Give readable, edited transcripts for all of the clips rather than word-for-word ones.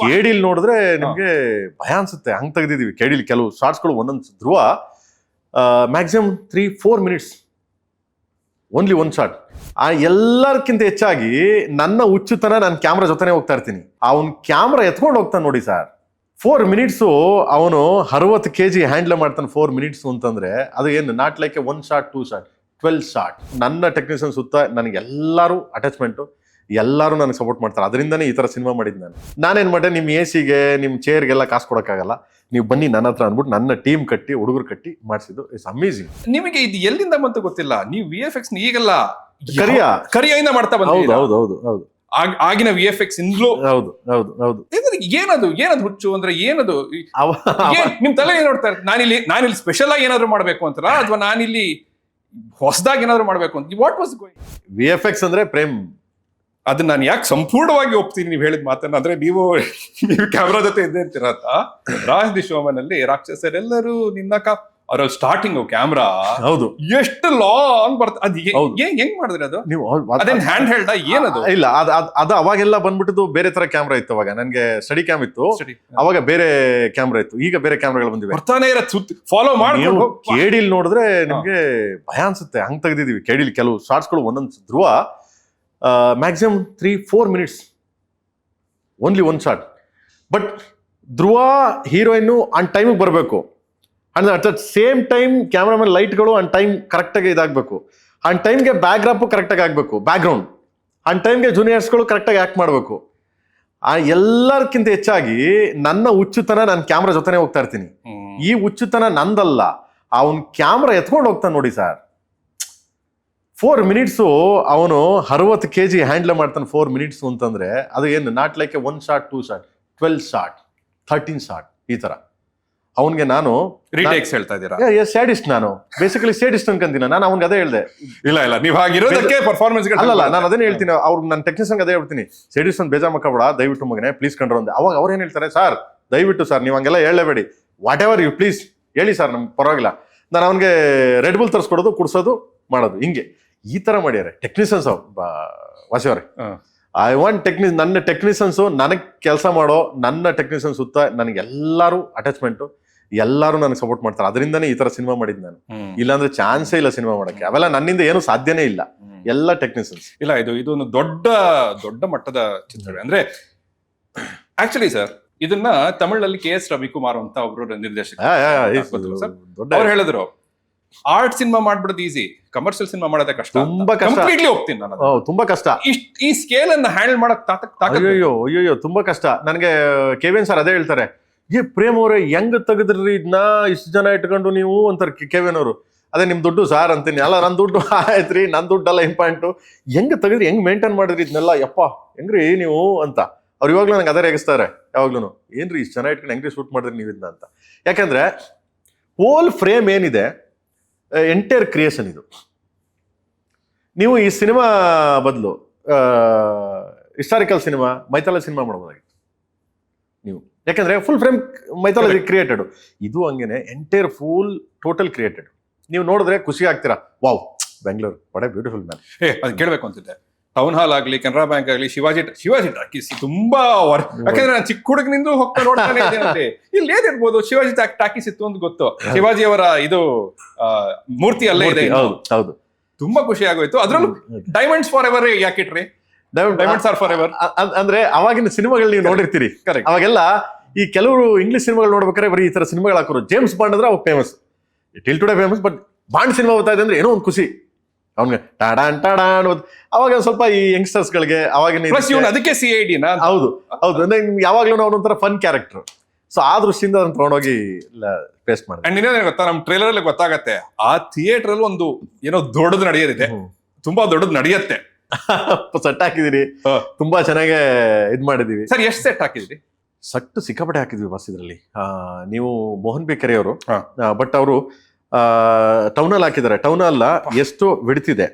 ಕೇಡಿಲ್ ನೋಡಿದ್ರೆ ನಿಮ್ಗೆ ಭಯ ಅನ್ಸುತ್ತೆ, ಹಂಗ್ ತೆಗ್ದಿದೀವಿ ಕೇಡಿಲ್ ಕೆಲವು ಶಾರ್ಟ್ಸ್ಗಳು. ಒಂದೊಂದು Dhruva maximum 3-4 minutes only one shot. ಆ ಎಲ್ಲರ್ಕಿಂತ ಹೆಚ್ಚಾಗಿ ನನ್ನ ಹುಚ್ಚುತನ ನಾನು ಕ್ಯಾಮ್ರಾ ಜೊತೆನೆ ಹೋಗ್ತಾ ಇರ್ತೀನಿ, ಅವನ್ ಕ್ಯಾಮ್ರಾ ಎತ್ಕೊಂಡು ಹೋಗ್ತಾನೆ ನೋಡಿ ಸರ್. 4 ಮಿನಿಟ್ಸು ಅವನು 60 kg ಹ್ಯಾಂಡ್ಲ್ ಮಾಡ್ತಾನೆ 4 ಮಿನಿಟ್ಸ್ ಅಂತಂದ್ರೆ ಅದು ಏನು not like 1 shot 2 shot 12 shot. ನನ್ನ ಟೆಕ್ನಿಷಿಯನ್ ಸುತ್ತ ನನಗೆ ಎಲ್ಲರೂ ಅಟ್ಯಾಚ್ಮೆಂಟು, ಎಲ್ಲರೂ ನನಗೆ ಸಪೋರ್ಟ್ ಮಾಡ್ತಾರೆ. ಅದರಿಂದನೇ ಈ ತರ ಸಿನಿಮಾ ಮಾಡಿದ್ದು. ನಾನೇನ್ ಮಾಡಿದೆ, ನಿಮ್ಮ AC-ಗೆ ನಿಮ್ಮ ಚೇರ್ಗೆಲ್ಲ ಕಾಸು ಕೊಡೋಕ್ಕಾಗಲ್ಲ, ನೀವು ಬನ್ನಿ ನನ್ನ ಹತ್ರ ಅಂದ್ಬಿಟ್ಟು ನನ್ನ ಟೀಮ್ ಕಟ್ಟಿ ಹುಡುಗರು ಕಟ್ಟಿ ಮಾಡಿಸಿದ್ದು. It's amazing. ನಿಮಗೆ ಇದು ಎಲ್ಲಿಂದ ಬಂತು ಗೊತ್ತಿಲ್ಲ, ನೀವು VFX ಈಗೆಲ್ಲ ಕರಿಯಿಂದ ಮಾಡ್ತಾ ಬಂದ. ಹೌದು ಆಗಿನ VFX ಇಂದ್ಲೂ ಹೌದು. ಏನದು ಹುಚ್ಚು ಅಂದ್ರೆ ಏನದು? ನಿಮ್ ತಲೆ ಏನ್ ನೋಡ್ತಾರೆ, ನಾನಿಲ್ಲಿ ಸ್ಪೆಷಲ್ ಆಗಿ ಏನಾದ್ರು ಮಾಡ್ಬೇಕು ಅಂತಲ್ಲ, ಅಥವಾ ನಾನಿಲ್ಲಿ ಹೊಸದಾಗಿ ಏನಾದ್ರು ಮಾಡ್ಬೇಕು ಅಂತ? What was going? VFX ಅಂದ್ರೆ ಪ್ರೇಮ್. ಅದನ್ನ ನಾನು ಯಾಕೆ ಸಂಪೂರ್ಣವಾಗಿ ಒಪ್ತೀನಿ ನೀವು ಹೇಳಿದ ಮಾತನ್ನ ಅಂದ್ರೆ, ನೀವು ಕ್ಯಾಮ್ರಾ ಜೊತೆ ಇದ್ದೇ ಇರ್ತೀರ ಅಂತ. ರಾಜ್ ದಿ ಶೋಮನ್ ಅಲ್ಲಿ ರಾಕ್ಷಸರೆಲ್ಲರೂ ನಿನ್ನಕ ಅವ್ರಲ್ಲಿ ಸ್ಟಾರ್ಟಿಂಗ್ ಕ್ಯಾಮ್ರಾ ಹೌದು ಎಷ್ಟು ಲಾಂಗ್ ಬರ್ತದೆ. ಅದು ಹೆಂಗ್ ಮಾಡಿದ್ರಿ ಅದು? ನೀವು ಅದೇನ್ ಹ್ಯಾಂಡ್ ಹೆಲ್ಡ್ ಏನದು? ಇಲ್ಲ, ಅದು ಅವಾಗೆಲ್ಲ ಬಂದ್ಬಿಟ್ಟು ಬೇರೆ ತರ ಕ್ಯಾಮ್ರಾ ಇತ್ತು. ಅವಾಗ ನನ್ಗೆ ಸ್ಟಡಿ ಕ್ಯಾಮ್ ಇತ್ತು, ಅವಾಗ ಬೇರೆ ಕ್ಯಾಮ್ರಾ ಇತ್ತು. ಈಗ ಬೇರೆ ಕ್ಯಾಮ್ರಾಗಳು ಬಂದಿವೆ. ಬರ್ತಾನೆ ಫಾಲೋ ಮಾಡ್ಕೊಂಡು ಕೇಡಿಲ್ ನೋಡಿದ್ರೆ ನಿಮ್ಗೆ ಭಯ ಅನ್ಸುತ್ತೆ, ಹಂಗ್ ತೆಗ್ದಿದೀವಿ ಕೇಡಿಲ್ ಕೆಲವು ಶಾರ್ಟ್ಸ್ಗಳು. ಒಂದೊಂದು Dhruva maximum 3-4 minutes only one shot. But Dhruva heroine on ಟೈಮಿಗೆ ಬರಬೇಕು, and at the same time cameraman ಲೈಟ್ಗಳು ಆನ್ ಟೈಮ್ ಕರೆಕ್ಟಾಗಿ ಇದಾಗಬೇಕು, ಆನ್ ಟೈಮ್ಗೆ ಬ್ಯಾಕ್ಗ್ರಾಪು ಕರೆಕ್ಟಾಗಿ ಆಗಬೇಕು, ಬ್ಯಾಕ್ಗ್ರೌಂಡ್ ಆನ್ ಟೈಮ್ಗೆ ಜೂನಿಯರ್ಸ್ಗಳು ಕರೆಕ್ಟಾಗಿ ಆ್ಯಕ್ಟ್ ಮಾಡಬೇಕು. ಆ ಎಲ್ಲರ್ಕಿಂತ ಹೆಚ್ಚಾಗಿ ನನ್ನ ಹುಚ್ಚುತನ ನಾನು ಕ್ಯಾಮ್ರಾ ಜೊತೆನೆ ಹೋಗ್ತಾ ಇರ್ತೀನಿ. ಈ ಹುಚ್ಚುತನ ನಂದಲ್ಲ, ಅವನ್ ಕ್ಯಾಮ್ರಾ ಎತ್ಕೊಂಡು ಹೋಗ್ತಾನೆ ನೋಡಿ ಸರ್. 4 ಮಿನಿಟ್ಸು ಅವನು 60 kg ಹ್ಯಾಂಡ್ಲ್ ಮಾಡ್ತಾನೆ 4 ಮಿನಿಟ್ಸ್ ಅಂತಂದ್ರೆ ಅದು ಏನು not like 1 shot 2 shot 12 shot 13 shot ಈ ತರ. ಅವನ್ಗೆ ನಾನು ರೀಟೇಕ್ಸ್ ಹೇಳ್ತಾ ಇದ್ದೀರಾ? ಸ್ಯಾಡಿಸ್ಟ್, ನಾನು ಬೇಸಿಕಲಿ ಸ್ಯಾಡಿಸ್ಟ್ ಅನ್ಕೊಂತೀನಿ. ನಾನು ಅವ್ನಿಗೆ ಅದೇ ಹೇಳ್ದೆ. ಇಲ್ಲ ನೀವು ಹಾಗಿರೋದಕ್ಕೆ ಪರ್ಫಾರ್ಮೆನ್ಸ್ ಅಲ್ಲ, ನಾನು ಅದನ್ನೇ ಹೇಳ್ತೀನಿ. ಅವ್ರು ನನ್ನ ಟೆಕ್ನಿಷಿಯನ್ ಅದೇ ಹೇಳ್ತೀನಿ, ಸ್ಯಾಡಿಸ್ಟ್ ಅಂತ ಬೇಜಾಮಕ್ಕಬೇಡ, ದಯವಿಟ್ಟು ಮಗನೇ ಪ್ಲೀಸ್ ಕಂಡ್ರು ಅಂದೆ. ಅವಾಗ ಅವ್ರು ಏನ್ ಹೇಳ್ತಾರೆ, ಸರ್ ದಯವಿಟ್ಟು ಸರ್ ನೀವು ಹಂಗೆಲ್ಲ ಹೇಳಲೇಬೇಡಿ, ವಾಟ್ ಎವರ್ ಯು ಪ್ಲೀಸ್ ಹೇಳಿ ಸರ್, ನಮ್ಗೆ ಪರವಾಗಿಲ್ಲ. ನಾನು ಅವನಿಗೆ ರೆಡ್ ಬುಲ್ ತರಿಸ್ಕೊಡೋದು, ಕುಡ್ಸೋದು, ಮಾಡೋದು, ಹಿಂಗೆ ಈ ತರ ಮಾಡ್ಯಾರೆ ಟೆಕ್ನಿಷಿಯನ್ಸ್. ವಾಸಿಯವ್ರೆ, ಐ ವಾಂಟ್ ನನ್ನ ಟೆಕ್ನಿಷಿಯನ್ಸು ನನಗೆ ಕೆಲಸ ಮಾಡೋ ನನ್ನ ಟೆಕ್ನಿಷಿಯನ್ ಸುತ್ತ ನನಗೆ ಎಲ್ಲರೂ ಅಟ್ಯಾಚ್ಮೆಂಟು, ಎಲ್ಲರೂ ನನಗೆ ಸಪೋರ್ಟ್ ಮಾಡ್ತಾರೆ. ಅದರಿಂದನೇ ಈ ತರ ಸಿನಿಮಾ ಮಾಡಿದ್ದು ನಾನು. ಇಲ್ಲಾಂದ್ರೆ ಚಾನ್ಸೇ ಇಲ್ಲ ಸಿನಿಮಾ ಮಾಡಕ್ಕೆ. ಅವೆಲ್ಲ ನನ್ನಿಂದ ಏನು ಸಾಧ್ಯನೇ ಇಲ್ಲ, ಎಲ್ಲ ಟೆಕ್ನಿಷಿಯನ್ಸ್. ಇಲ್ಲ, ಇದು ಒಂದು ದೊಡ್ಡ ಮಟ್ಟದ ಚಿತ್ರ. ಅಂದ್ರೆ ಆಕ್ಚುಲಿ ಸರ್, ಇದನ್ನ ತಮಿಳಲ್ಲಿ KS ರವಿಕುಮಾರ್ ಅಂತ ಒಬ್ರು ನಿರ್ದೇಶಕ ಅವ್ರು ಹೇಳಿದ್ರು, ಆರ್ಟ್ ಸಿನಿಮಾ ಮಾಡ್ಬಿಡೋದು ಈಸಿ, ಕಮರ್ಷಿಯಲ್ ಸಿನಿಮಾ ಮಾಡೋದೇ ಕಷ್ಟ. ತುಂಬಾ ಕಷ್ಟ, ಕಂಪ್ಲೀಟ್ಲಿ ಒಪ್ತೀನಿ ನಾನು. ತುಂಬಾ ಕಷ್ಟ. ಈ ಸ್ಕೇಲ್ ಅನ್ನ ಹ್ಯಾಂಡಲ್ ಮಾಡಕ್ ಅಯ್ಯೋ ತುಂಬಾ ಕಷ್ಟ. ನನಗೆ KVN ಸರ್ ಅದೇ ಹೇಳ್ತಾರೆ, ಪ್ರೇಮ್ ಅವ್ರೆ ಹೆಂಗ್ ತೆಗೆದ್ರಿ ಇದನ್ನ, ಇಷ್ಟು ಜನ ಇಟ್ಕೊಂಡು ನೀವು ಅಂತಾರೆ KVN ಅವರು. ಅದೇ ನಿಮ್ ದುಡ್ಡು ಸಾರ್ ಅಂತೀನಿ. ಅಲ್ಲ, ನನ್ ದುಡ್ಡು ಆಯ್ತ್ರಿ, ನನ್ ದುಡ್ಡಲ್ಲ ಇಂಪಾರ್ಟೆಂಟು, ಹೆಂಗ್ ತೆಗೆದ್ರಿ, ಹೆಂಗ್ ಮೇಂಟೈನ್ ಮಾಡಿದ್ರಿ ಇದನ್ನೆಲ್ಲ, ಯಪ್ಪ ಹೆಂಗ್ರಿ ನೀವು ಅಂತ. ಅವ್ರು ಇವಾಗ್ಲೂ ನಂಗೆ ಅದೇ ರೇಗಿಸ್ತಾರೆ ಯಾವಾಗ್ಲೂ, ಏನ್ರಿ ಇಷ್ಟು ಜನ ಇಟ್ಕೊಂಡು ಹೆಂಗ್ರಿ ಶೂಟ್ ಮಾಡಿದ್ರಿ ನೀವು ಇದನ್ನ ಅಂತ. ಯಾಕಂದ್ರೆ ಹೋಲ್ ಫ್ರೇಮ್ ಏನಿದೆ ಎಂಟೈರ್ ಕ್ರಿಯೇಷನ್ ಇದು. ನೀವು ಈ ಸಿನಿಮಾ ಬದಲು ಹಿಸ್ಟಾರಿಕಲ್ ಸಿನಿಮಾ, ಮೈಥಾಲಜಿ ಸಿನಿಮಾ ಮಾಡ್ಬೋದಾಗಿತ್ತು ನೀವು. ಯಾಕಂದ್ರೆ ಫುಲ್ ಫ್ರೇಮ್ ಮೈಥಾಲಜಿ ಕ್ರಿಯೇಟೆಡ್, ಇದು ಹಂಗೇನೆ ಎಂಟೈರ್ ಫುಲ್ ಟೋಟಲ್ ಕ್ರಿಯೇಟೆಡ್. ನೀವು ನೋಡಿದ್ರೆ ಖುಷಿ ಆಗ್ತೀರಾ, wow Bengaluru what A beautiful man. ಅದು ಕೇಳ್ಬೇಕು ಅಂತಿದ್ದೆ. ಟೌನ್ ಹಾಲ್ ಆಗ್ಲಿ, ಕೆನರಾ ಬ್ಯಾಂಕ್ ಆಗ್ಲಿ, ಶಿವಾಜಿ ಟಾಕೀಸ್ ತುಂಬಾ, ಯಾಕಂದ್ರೆ ನಾನು ಚಿಕ್ಕ ಹುಡುಗನಿಂದ ಹೋಗ್ತಾ ನೋಡ್ತಾನೆ ಇದ್ದೇನೆ. ಇಲ್ಲಿ ಏನಿರ್ಬೋದು, ಶಿವಾಜಿ ಟಾಕೀಸ್ ಇತ್ತು ಅಂತ ಗೊತ್ತು, ಶಿವಾಜಿ ಅವರ ಇದು ಮೂರ್ತಿ ಅಲ್ಲೇ ಇದೆ. ಹೌದು, ತುಂಬಾ ಖುಷಿ ಆಗೋಯ್ತು. ಅದ್ರಲ್ಲೂ ಡೈಮಂಡ್ಸ್ ಫಾರ್ ಎವರ್ ಯಾಕಿಟ್ರಿ? ಡೈಮಂಡ್ಸ್ ಆರ್ ಫಾರ್ ಎವರ್ ಅಂದ್ರೆ ಅವಾಗಿನ ಸಿನಿಮಾಗಳು ನೀವು ನೋಡಿರ್ತೀರಿ. ಅವಾಗೆಲ್ಲ ಈ ಕೆಲವರು ಇಂಗ್ಲಿಷ್ ಸಿನಿಮಾಗಳು ನೋಡ್ಬೇಕಾದ್ರೆ ಬರೀ ಈ ತರ ಸಿನಿಮಾಗಳು ಹಾಕೋರು. ಜೇಮ್ಸ್ ಬಾಂಡ್ ಅಂದ್ರೆ ಅವಾಗ famous, till today famous. But bond cinema ಓದ್ತಾ ಇದೆ ಅಂದ್ರೆ ಏನೋ ಒಂದು ಖುಷಿ ಅವ್ನಿಗೆ, ಟಾಡಾನ್ ಅನ್ನೋದು. ಅವಾಗ ಸ್ವಲ್ಪ ಈ ಯಂಗ್ಸ್ಟರ್ಸ್ ಗಳಿಗೆ ಅವಾಗಿನ ಅದಕ್ಕೆ CID ಹೌದು ಅಂದ್ರೆ ಯಾವಾಗ್ಲೂ ಅವನೊಂಥರ ಫನ್ ಕ್ಯಾರೆಕ್ಟರ್. ಸೊ ಆ ದೃಷ್ಟಿಯಿಂದ ಅದನ್ನ ತಗೊಂಡೋಗಿ ಪೇಸ್ಟ್ ಮಾಡಿ. ಅಂಡ್ ಇನ್ನೇನು ಗೊತ್ತಾ, ನಮ್ ಟ್ರೇಲರ್ ಅಲ್ಲಿ ಗೊತ್ತಾಗತ್ತೆ, ಆ ಥಿಯೇಟರ್ ಅಲ್ಲಿ ಒಂದು ಏನೋ ದೊಡ್ಡದು ನಡೆಯೋದಿದೆ, ತುಂಬಾ ದೊಡ್ಡದು ನಡೆಯತ್ತೆ. ಸೆಟ್ ಹಾಕಿದಿರಿ, ತುಂಬಾ ಚೆನ್ನಾಗಿ ಇದ್ ಮಾಡಿದೀವಿ ಸರ್. ಎಷ್ಟು ಸೆಟ್ ಹಾಕಿದ್ರಿ? ಸಟ್ಟು ಸಿಕ್ಕಾಪಟ್ಟೆ ಹಾಕಿದ್ವಿ ಬಸ್ ಇದ್ರಲ್ಲಿ. ನೀವು ಮೋಹನ್ ಬಿ ಕೆರೆ ಅವರು, ಬಟ್ ಅವರು ಟೌನ್ ಹಾಲ್ ಹಾಕಿದ್ದಾರೆ. ಟೌನ್ ಹಾಲ್ ಎಷ್ಟು ವಿಡ್ತಿದೆ,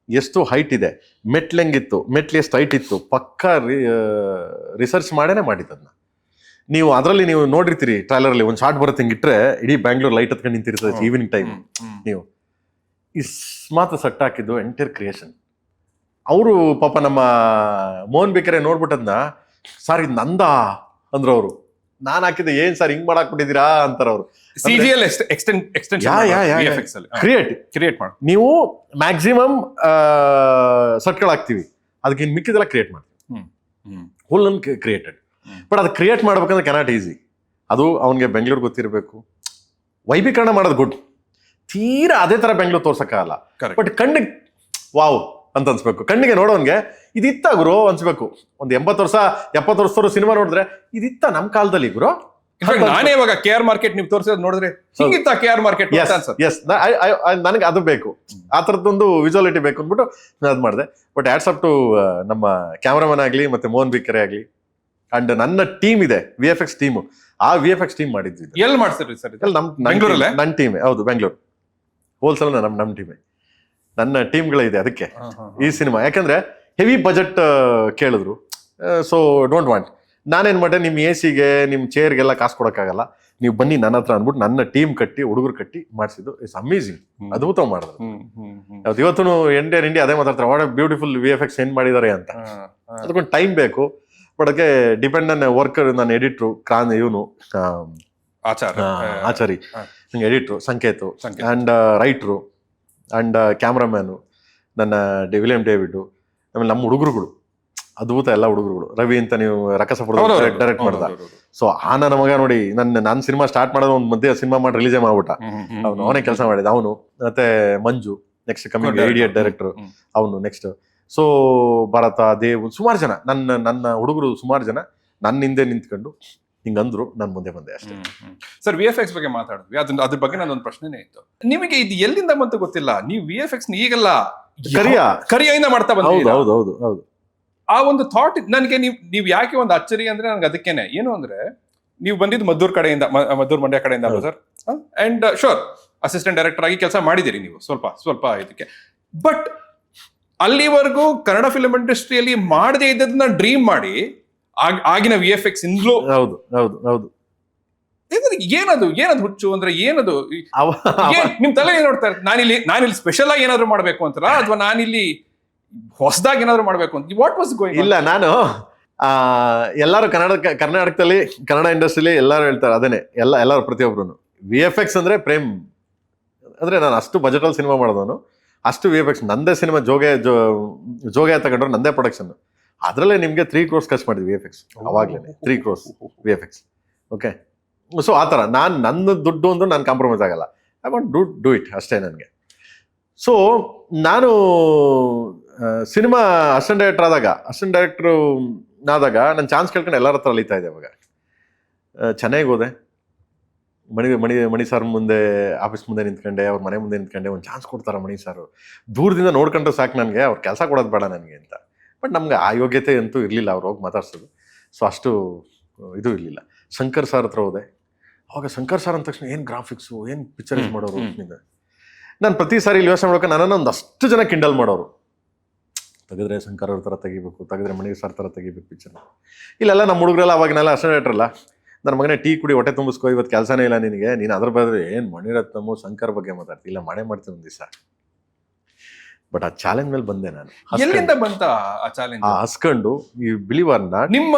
ಎಷ್ಟು ಹೈಟ್ ಇದೆ, ಮೆಟ್ಲು ಹೆಂಗಿತ್ತು, ಮೆಟ್ಲು ಎಷ್ಟು ಹೈಟ್ ಇತ್ತು, ಪಕ್ಕಾ ರಿಸರ್ಚ್ ಮಾಡೇನೆ ಮಾಡಿದ್ದನ್ನ. ನೀವು ಅದರಲ್ಲಿ ನೀವು ನೋಡಿರ್ತೀರಿ ಟ್ರೈಲರ್ ಅಲ್ಲಿ ಒಂದು ಶಾರ್ಟ್ ಬರುತ್ತೆ, ಹಿಂಗಿಟ್ರೆ ಇಡೀ ಬ್ಯಾಂಗ್ಳೂರ್ ಲೈಟ್ ಹತ್ಕೊಂಡು ನಿಂತಿರ್ತದೆ ಈವ್ನಿಂಗ್ ಟೈಮ್. ನೀವು ಮಾತ್ರ ಸಟ್ ಹಾಕಿದ್ದು ಎಂಟೈರ್ ಕ್ರಿಯೇಷನ್. ಅವರು ಪಾಪ ನಮ್ಮ ಮೋಹನ್ ಬೇಕರೆ ನೋಡ್ಬಿಟ್ಟದ್ನ, ಸರ್ ಇದು ನಂದ ಅಂದ್ರು ಅವರು. ನಾನ್ ಹಾಕಿದ್ದೆ ಏನ್ ಸರ್ ಹಿಂಗ್ ಮಾಡಾಕ್ಬಿಟ್ಟಿದ್ದೀರಾ ಅಂತಾರ ಅವರು. CGL ಎಕ್ಸ್ಟೆನ್ಷನ್ ಕ್ರಿಯೇಟ್ ಮಾಡಿ ನೀವು ಮ್ಯಾಕ್ಸಿಮಮ್ ಸಟ್ಗಳು ಹಾಕ್ತಿವಿ, ಅದಕ್ಕೆ ಮಿಕ್ಕಿದೆಲ್ಲ ಕ್ರಿಯೇಟ್ ಮಾಡ್ತೀವಿ, ಫುಲ್ ಕ್ರಿಯೇಟೆಡ್. ಬಟ್ ಅದು ಕ್ರಿಯೇಟ್ ಮಾಡ್ಬೇಕಂದ್ರೆ ಕೆನಾಟ್ ಈಸಿ. ಅದು ಅವನಿಗೆ ಬೆಂಗಳೂರು ಗೊತ್ತಿರಬೇಕು, ವೈಭೀಕರಣ ಮಾಡೋದು ಗುಡ್, ತೀರಾ ಅದೇ ತರ ಬೆಂಗಳೂರು ತೋರ್ಸಕ್ಕಾಗಲ್ಲ. ಬಟ್ ಕಣ್ಣಿಗೆ ವಾವ್ ಅಂತ ಅನ್ಸ್ಬೇಕು, ಕಣ್ಣಿಗೆ ನೋಡೋನ್ಗೆ ಇದಿತ್ತ ಗುರು ಅನ್ಸ್ಬೇಕು. ಒಂದು 70 ವರ್ಷದವರು ಸಿನಿಮಾ ನೋಡಿದ್ರೆ ಇದಿತ್ತ ನಮ್ ಕಾಲದಲ್ಲಿ ಗುರು. ನಾನೇ ಇವಾಗ KR ಮಾರ್ಕೆಟ್ ನೀವು ತೋರಿಸೋದು ನೋಡಿದ್ರೆ ಹಿಂಗಿತ್ತ KR ಮಾರ್ಕೆಟ್. ಎಸ್, ನನಗೆ ಅದು ಬೇಕು, ಆ ಥರದ್ದೊಂದು ವಿಜುವಲಿಟಿ ಬೇಕು ಅಂದ್ಬಿಟ್ಟು ಅದು ಮಾಡಿದೆ. ಬಟ್ ಆಟ್ಸ್ ಅಪ್ ಟು ನಮ್ಮ ಕ್ಯಾಮ್ರಾಮನ್ ಆಗ್ಲಿ ಮತ್ತೆ ಮೋಹನ್ ಬಿಕ್ಕರೆ ಆಗ್ಲಿ ಅಂಡ್ ನನ್ನ ಟೀಮ್ ಇದೆ VFX ಟೀಮು, ಆ VFX ಟೀಮ್ ಮಾಡಿದ್ವಿ. ಎಲ್ಲಿ ಮಾಡ್ತೀರಿ ಸರ್? ನನ್ನ ಟೀಮೇ, ಹೌದು ಬೆಂಗಳೂರು ಹೋಲ್ಸೇಲ್ ನಮ್ಮ ಟೀಮೇ, ನನ್ನ ಟೀಮ್ಗಳಿದೆ ಅದಕ್ಕೆ ಈ ಸಿನಿಮಾ. ಯಾಕಂದ್ರೆ ಹೆವಿ ಬಜೆಟ್ ಕೇಳಿದ್ರು, ಸೊ ಡೋಂಟ್ ವಾಂಟ್. ನಾನೇನ್ ಮಾಡಿದೆ, ನಿಮ್ಮ AC-ಗೆ ನಿಮ್ಮ ಚೇರ್ಗೆಲ್ಲ ಕಾಸು ಕೊಡೋಕ್ಕಾಗಲ್ಲ, ನೀವು ಬನ್ನಿ ನನ್ನ ಹತ್ರ ಅಂದ್ಬಿಟ್ಟು ನನ್ನ ಟೀಮ್ ಕಟ್ಟಿ ಹುಡುಗರು ಕಟ್ಟಿ ಮಾಡಿಸಿದ್ದು. ಇಟ್ಸ್ ಅಮೇಸಿಂಗ್, ಅದ್ಭುತ ಮಾಡಿದ್ರು. ಇವತ್ತು ಎಂಟೈರ್ ಇಂಡಿಯಾ ಅದೇ ಮಾತಾಡ್ತಾರೆ, ವಾಟ್ ಬ್ಯೂಟಿಫುಲ್ VFX ಏನ್ ಮಾಡಿದ್ದಾರೆ ಅಂತ. ಅದಕ್ಕೊಂದು ಟೈಮ್ ಬೇಕು, ಬಟ್ ಅದಕ್ಕೆ ಡಿಪೆಂಡ್ ನನ್ನ ವರ್ಕರ್, ನನ್ನ ಎಡಿಟ್ರು ಇವನು ಆಚಾರಿ, ನಂಗೆ editor Sanketh and writer and cameraman ನನ್ನ ವಿಲಿಯಂ ಡೇವಿಡ್, ಆಮೇಲೆ ನಮ್ಮ ಹುಡುಗರುಗಳು ಅದ್ಭುತ, ಎಲ್ಲ ಹುಡುಗರುಗಳು. ರವಿ ಅಂತ ನೀವು ರಕಸಪುರ ಡೈರೆಕ್ಟ್ ಮಾಡ್ದ. ಸೊ ನನ್ನ ಮಗ ನೋಡಿ, ನಾನು ಸಿನಿಮಾ ಸ್ಟಾರ್ಟ್ ಮಾಡೋದು ಒಂದು ಮಧ್ಯೆ ಸಿನಿಮಾ ಮಾಡಿ ರಿಲೀಸೇ ಮಾಡ್ಬಿಟ್ಟ. ಅವನೇ ಕೆಲಸ ಮಾಡಿದ ಅವನು. ಮತ್ತೆ ಮಂಜು ನೆಕ್ಸ್ಟ್ ಕಮಿಂಗ್ ಇಡಿಯಟ್ ಡೈರೆಕ್ಟರ್ ಅವನು ನೆಕ್ಸ್ಟ್. ಸೊ ಭರತ, ದೇವ್, ಸುಮಾರು ಜನ ನನ್ನ ಹುಡುಗರು ಸುಮಾರು ಜನ ನನ್ನ ಹಿಂದೆ ನಿಂತ್ಕೊಂಡು ಹಿಂಗಂದ್ರು, ನಾನು ಮುಂದೆ ಬಂದೆ ಅಷ್ಟೇ. ಸರ್ VFX ಬಗ್ಗೆ ಮಾತಾಡಿದ್ವಿ, ಅದ್ರ ಬಗ್ಗೆ ನಂದೊಂದು ಪ್ರಶ್ನೆನೇ ಇತ್ತು. ನಿಮಗೆ ಇದು ಎಲ್ಲಿಂದ ಬಂತು ಗೊತ್ತಿಲ್ಲ, ನೀವು VFX ಈಗೆಲ್ಲ ಕರಿಯಿಂದ ಮಾಡ್ತಾ ಬಂದಿದ್ದೀರಾ. ಹೌದು. ಆ ಒಂದು ಥಾಟ್ ನನಗೆ ನೀವು ಯಾಕೆ ಒಂದು ಅಚ್ಚರಿ ಅಂದ್ರೆ ನನಗೆ ಅದಕ್ಕೇನೆ ಏನು ಅಂದ್ರೆ, ನೀವು ಬಂದಿದ್ದು ಮದ್ದೂರ್ ಮಂಡ್ಯ ಕಡೆಯಿಂದ ಅಲ್ವಾ sir? And sure assistant director ಆಗಿ ಕೆಲಸ ಮಾಡಿದಿರಿ ನೀವು ಸ್ವಲ್ಪ ಇದಕ್ಕೆ. ಬಟ್ ಅಲ್ಲಿವರೆಗೂ ಕನ್ನಡ ಫಿಲ್ಮ್ ಇಂಡಸ್ಟ್ರಿಯಲ್ಲಿ ಮಾಡದೇ ಇದ್ದದನ್ನ ಡ್ರೀಮ್ ಮಾಡಿ ಆಗಿನ VFX ಇಂದ್ಲೂ ಹೌದು ಏನದು ಹುಚ್ಚು ಅಂದ್ರೆ ಏನದು? ನಿಮ್ ತಲೆ ಏನ್ ನೋಡ್ತಾ ಇರ್ತಾರೆ, ನಾನಿಲ್ಲಿ ಸ್ಪೆಷಲ್ ಆಗಿ ಏನಾದ್ರು ಮಾಡ್ಬೇಕು ಅಂತಾರ, ಅಥವಾ ನಾನಿಲ್ಲಿ ಹೊಸದಾಗಿ ಏನಾದ್ರು ಮಾಡ್ಬೇಕು ಅಂತ? What was going? ಇಲ್ಲ, ನಾನು ಎಲ್ಲಾರು ಕರ್ನಾಟಕದಲ್ಲಿ ಕನ್ನಡ ಇಂಡಸ್ಟ್ರಿಲಿ ಎಲ್ಲಾರು ಹೇಳ್ತಾರೆ ಅದನ್ನೇ, ಎಲ್ಲಾರು ಪ್ರತಿಯೊಬ್ರು VFX ಅಂದ್ರೆ ಪ್ರೇಮ್. ಅಂದ್ರೆ ನಾನು ಅಷ್ಟು ಬಜೆಟ್ ಅಲ್ಲಿ ಸಿನಿಮಾ ಮಾಡಿದವನು, ಅಷ್ಟು VFX ನಂದೇ ಸಿನಿಮಾ ಜೋಗೆ ತಗೊಂಡ್ರು ನಂದೇ ಪ್ರೊಡಕ್ಷನ್. ಅದ್ರಲ್ಲೇ ನಿಮ್ಗೆ 3 crores ಖರ್ಚು ಮಾಡಿದ್ವಿ VFX, ಅವಾಗ್ಲೇನೆ 3 crores VFX. Okay, so ಆ ಥರ ನನ್ನ ದುಡ್ಡು ಒಂದು ನಾನು ಕಾಂಪ್ರಮೈಸ್ ಆಗಲ್ಲ. ಐ ವಾಂಟ್ ಡೂ ಇಟ್ ಅಷ್ಟೇ ನನಗೆ. ಸೊ ನಾನು ಸಿನಿಮಾ ಅಸಿಸ್ಟೆಂಟ್ ಡೈರೆಕ್ಟ್ರು ಆದಾಗ ನನ್ನ ಚಾನ್ಸ್ ಕೇಳ್ಕೊಂಡು ಎಲ್ಲರ ಹತ್ರ ಅಲಿತಾ ಇದೆ. ಅವಾಗ ಚೆನ್ನೈಗೆ ಹೋದೆ, ಮಣಿ ಸರ್ ಮುಂದೆ, ಆಫೀಸ್ ಮುಂದೆ ನಿಂತ್ಕೊಂಡೆ, ಅವ್ರ ಮನೆ ಮುಂದೆ ನಿಂತ್ಕೊಂಡೆ. ಒಂದು ಚಾನ್ಸ್ ಕೊಡ್ತಾರ ಮಣಿ ಸರ್, ದೂರದಿಂದ ನೋಡ್ಕೊಂಡ್ರೆ ಸಾಕು ನನಗೆ, ಅವ್ರು ಕೆಲಸ ಕೊಡೋದು ಬೇಡ ನನಗೆ ಅಂತ. ಬಟ್ ನಮ್ಗೆ ಆ ಯೋಗ್ಯತೆ ಅಂತೂ ಇರಲಿಲ್ಲ ಅವ್ರು ಹೋಗಿ ಮಾತಾಡ್ಸೋದು. ಸೊ ಅಷ್ಟು ಇದು ಇರಲಿಲ್ಲ. ಶಂಕರ್ ಸರ್ ಹತ್ರ ಹೋದೆ. ಅವಾಗ ಶಂಕರ್ ಸರ್ ಅಂದ ತಕ್ಷಣ ಏನು ಗ್ರಾಫಿಕ್ಸು, ಏನು ಪಿಕ್ಚರೈಸ್ ಮಾಡೋರು. ನಾನು ಪ್ರತಿ ಸಾರಿ ಇಲ್ಲಿ ಯೋಚನೆ ಮಾಡೋಕೆ ನನ್ನನ್ನು ಒಂದಷ್ಟು ಜನ ಕಿಂಡಲ್ ಮಾಡೋರು. ತೆಗೆದ್ರೆ ಶಂಕರ್ ಅವ್ರ ಥರ ತೆಗಿಬೇಕು, ತೆಗೆದ್ರೆ ಮಣಿ ಸರ್ ಥರ ತೆಗಿಬೇಕು ಪಿಕ್ಚರ್. ಇಲ್ಲೆಲ್ಲ ನಮ್ಮ ಹುಡುಗರೆಲ್ಲ ಅವಾಗನೆಲ್ಲ ಅಸಿಸ್ಟೆಂಟ್ ಡೈರೆಕ್ಟರ್ ಅಲ್ಲ, ನನ್ನ ಮಗನೇ ಟೀ ಕುಡಿ ಹೊಟ್ಟೆ ತುಂಬಿಸ್ಕೋ, ಇವತ್ತು ಕೆಲಸನೇ ಇಲ್ಲ ನಿನಗೆ, ನೀನು ಅದ್ರ ಬದ್ರೆ ಏನು ಮಣಿರತ್ನಮು ಶಂಕರ್ ಬಗ್ಗೆ ಮಾತಾಡ್ತಿ, ಇಲ್ಲ ಮಾಡೇ ಮಾಡ್ತೀನಿ ಒಂದು ದಿವಸ. ಬಟ್ ಆ ಚಾಲೆಂಜ್ ಮೇಲೆ ಬಂದೆ ನಾನು. ಎಲ್ಲಿಂದ ಬಂತ ಆ ಚಾಲೆಂಜ್? ಹಸ್ಕೊಂಡು ಈ ಬಿಲಿವರ್ನ ನಿಮ್ಮ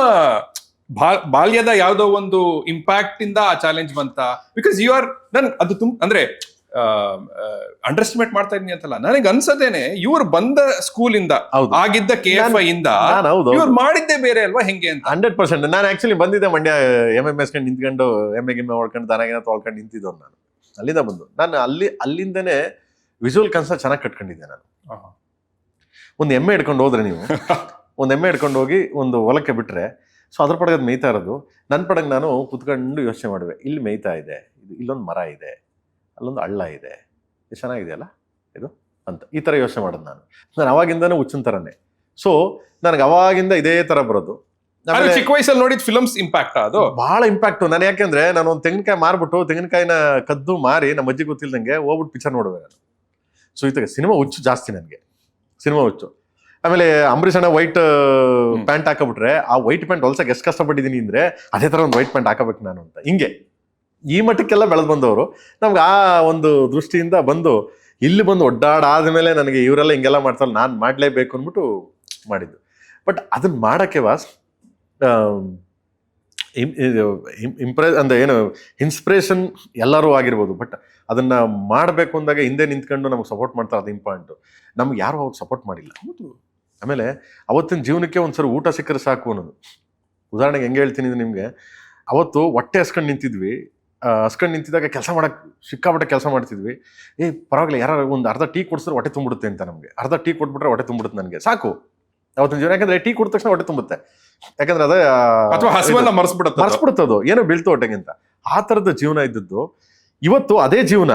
ಬಾಲ್ಯದ ಯಾವುದೋ ಒಂದು ಇಂಪ್ಯಾಕ್ಟ್ ಇಂದ ಆ ಚಾಲೆಂಜ್ ಬಂತ? ಬಿಕಾಸ್ ಯು ಆರ್ ಅದು ಅಂದ್ರೆ ಅಂಡರ್ಸ್ಟಿಮೇಟ್ ಮಾಡ್ತಾ ಇದೀನಿ ಅಂತಲ್ಲ, ನನಗೆ ಅನ್ಸದೇನೆ ಇವ್ರು ಬಂದ ಸ್ಕೂಲ್ ಇಂದ ಆಗಿದ್ದ KFI ಇಂದ ಇವ್ರು ಮಾಡಿದ್ದೇ ಬೇರೆ ಅಲ್ವಾ, ಹೆಂಗೆ ಅಂತ. 100%. ನಾನು ಆಕ್ಚುಲಿ ಬಂದಿದ್ದೆ ಮಂಡ್ಯ MS ನಿಂತ್ಕೊಂಡು ಎಮ್ಮೆ ಹೊಡ್ಕೊಂಡು ದನಗಿನ ತೊಳ್ಕೊಂಡು ನಿಂತಿದ್ದವ್ ನಾನು. ಅಲ್ಲಿಂದ ಬಂದು ನಾನು ಅಲ್ಲಿಂದನೇ ವಿಜುವಲ್ ಕನ್ಸೆಪ್ಟ್ ಚೆನ್ನಾಗಿ ಕಟ್ಕೊಂಡಿದ್ದೆ ನಾನು. ಒಂದು ಎಮ್ಮೆ ಹಿಡ್ಕೊಂಡು ಹೋದ್ರೆ ನೀವು ಒಂದು ಎಮ್ಮೆ ಹಿಡ್ಕೊಂಡು ಹೋಗಿ ಒಂದು ಹೊಲಕ್ಕೆ ಬಿಟ್ರೆ, ಸೊ ಅದ್ರ ಪಡಗದ್ ಮೇಯ್ತಾ ಇರೋದು, ನನ್ನ ಪಡಗ್ ನಾನು ಕುತ್ಕೊಂಡು ಯೋಚನೆ ಮಾಡುವೆ, ಇಲ್ಲಿ ಮೇಯ್ತಾ ಇದೆ, ಇಲ್ಲೊಂದು ಮರ ಇದೆ, ಅಲ್ಲೊಂದು ಹಳ್ಳ ಇದೆ, ಎಷ್ಟು ಚೆನ್ನಾಗಿದೆಯಲ್ಲ ಇದು ಅಂತ ಈ ಥರ ಯೋಚನೆ ಮಾಡೋದು ನಾನು ಅವಾಗಿಂದನೂ ಹುಚ್ಚಿನ ಥರನೇ. ಸೊ ನನಗೆ ಅವಾಗಿಂದ ಇದೇ ಥರ ಬರೋದು. ಚಿಕ್ಕ ವಯಸ್ಸಲ್ಲಿ ನೋಡಿದ ಫಿಲ್ಮ್ಸ್ ಇಂಪ್ಯಾಕ್ಟ್ ಅದು ಬಹಳ ಇಂಪ್ಯಾಕ್ಟ್. ನಾನು ಯಾಕೆಂದ್ರೆ ನಾನು ಒಂದು ತೆಂಗಿನಕಾಯಿ ಮಾರ್ಬಿಟ್ಟು ತೆಂಗಿನಕಾಯಿನ ಕದ್ದು ಮಾರಿ ನಮ್ಮ ಅಜ್ಜಿ ಗೊತ್ತಿಲ್ದಂಗೆ ಹೋಗ್ಬಿಟ್ಟು ಪಿಕ್ಚರ್ ನೋಡುವೆ ನಾನು. ಸೊ ಈ ಥರ ಸಿನಿಮಾ ಹುಚ್ಚು ಜಾಸ್ತಿ ನನಗೆ, ಸಿನಿಮಾ ಹುಚ್ಚು. ಆಮೇಲೆ ಅಂಬರೀಷ್ ಅಣ್ಣ ವೈಟ್ ಪ್ಯಾಂಟ್ ಹಾಕಬಿಟ್ರೆ, ಆ ವೈಟ್ ಪ್ಯಾಂಟ್ ಹೊಲ್ಸಕ್ಕೆ ಎಷ್ಟು ಕಷ್ಟಪಟ್ಟಿದ್ದೀನಿ ಅಂದ್ರೆ ಅದೇ ಥರ ಒಂದು ವೈಟ್ ಪ್ಯಾಂಟ್ ಹಾಕಬೇಕು ನಾನು ಅಂತ. ಹಿಂಗೆ ಈ ಮಟ್ಟಕ್ಕೆಲ್ಲ ಬೆಳೆದು ಬಂದವರು. ನಮ್ಗೆ ಆ ಒಂದು ದೃಷ್ಟಿಯಿಂದ ಬಂದು ಇಲ್ಲಿ ಬಂದು ಒಡ್ಡಾಡಾದ್ಮೇಲೆ ನನಗೆ ಇವರೆಲ್ಲ ಹಿಂಗೆಲ್ಲ ಮಾಡ್ತಾರೆ, ನಾನು ಮಾಡಲೇಬೇಕು ಅಂದ್ಬಿಟ್ಟು ಮಾಡಿದ್ದು. ಬಟ್ ಅದನ್ನ ಮಾಡೋಕ್ಕೆ ಅಂದ್ರೆ ಏನು ಇನ್ಸ್ಪಿರೇಷನ್ ಎಲ್ಲರೂ ಆಗಿರ್ಬೋದು, ಬಟ್ ಅದನ್ನ ಮಾಡಬೇಕು ಅಂದಾಗ ಹಿಂದೆ ನಿಂತ್ಕೊಂಡು ನಮ್ಗೆ ಸಪೋರ್ಟ್ ಮಾಡ್ತಾರೆ, ಅದು ಇಂಪಾರ್ಟೆಂಟು. ನಮ್ಗೆ ಯಾರು ಅವ್ರು ಸಪೋರ್ಟ್ ಮಾಡಿಲ್ಲ. ಆಮೇಲೆ ಅವತ್ತಿನ ಜೀವನಕ್ಕೆ ಒಂದ್ಸರಿ ಊಟ ಸಿಕ್ಕರೆ ಸಾಕು ಅನ್ನೋದು. ಉದಾಹರಣೆಗೆ ಹೆಂಗೆ ಹೇಳ್ತೀನಿ ನಿಮಗೆ, ಅವತ್ತು ಹೊಟ್ಟೆ ಹಸ್ಕೊಂಡು ನಿಂತಿದ್ವಿ, ಹಸ್ಕೊಂಡು ನಿಂತಿದ್ದಾಗ ಕೆಲಸ ಮಾಡಕ್ಕೆ ಸಿಕ್ಕಾಪಟ್ಟೆ ಕೆಲಸ ಮಾಡ್ತಿದ್ವಿ. ಪರವಾಗಿಲ್ಲ, ಯಾರು ಒಂದು ಅರ್ಧ ಟೀ ಕೊಡಿಸಿದ್ರೆ ಹೊಟ್ಟೆ ತುಂಬಿಡುತ್ತೆ ಅಂತ. ನಮಗೆ ಅರ್ಧ ಟೀ ಕೊಟ್ಬಿಟ್ರೆ ಹೊಟ್ಟೆ ತುಂಬಿಡುತ್ತೆ ನನಗೆ, ಸಾಕು ಅವತ್ತಿನ ಜೀವನ. ಯಾಕಂದ್ರೆ ಟೀ ಕೊಟ್ಟ ತಕ್ಷಣ ಹೊಟ್ಟೆ ತುಂಬುತ್ತೆ, ಯಾಕಂದ್ರೆ ಅದೇ ಮರ್ಸ್ಬಿಡುತ್ತದು, ಏನೋ ಬೀಳ್ತು ಹೊಟ್ಟೆಗಿಂತ. ಆ ಥರದ ಜೀವನ ಇದ್ದದ್ದು. ಇವತ್ತು ಅದೇ ಜೀವನ,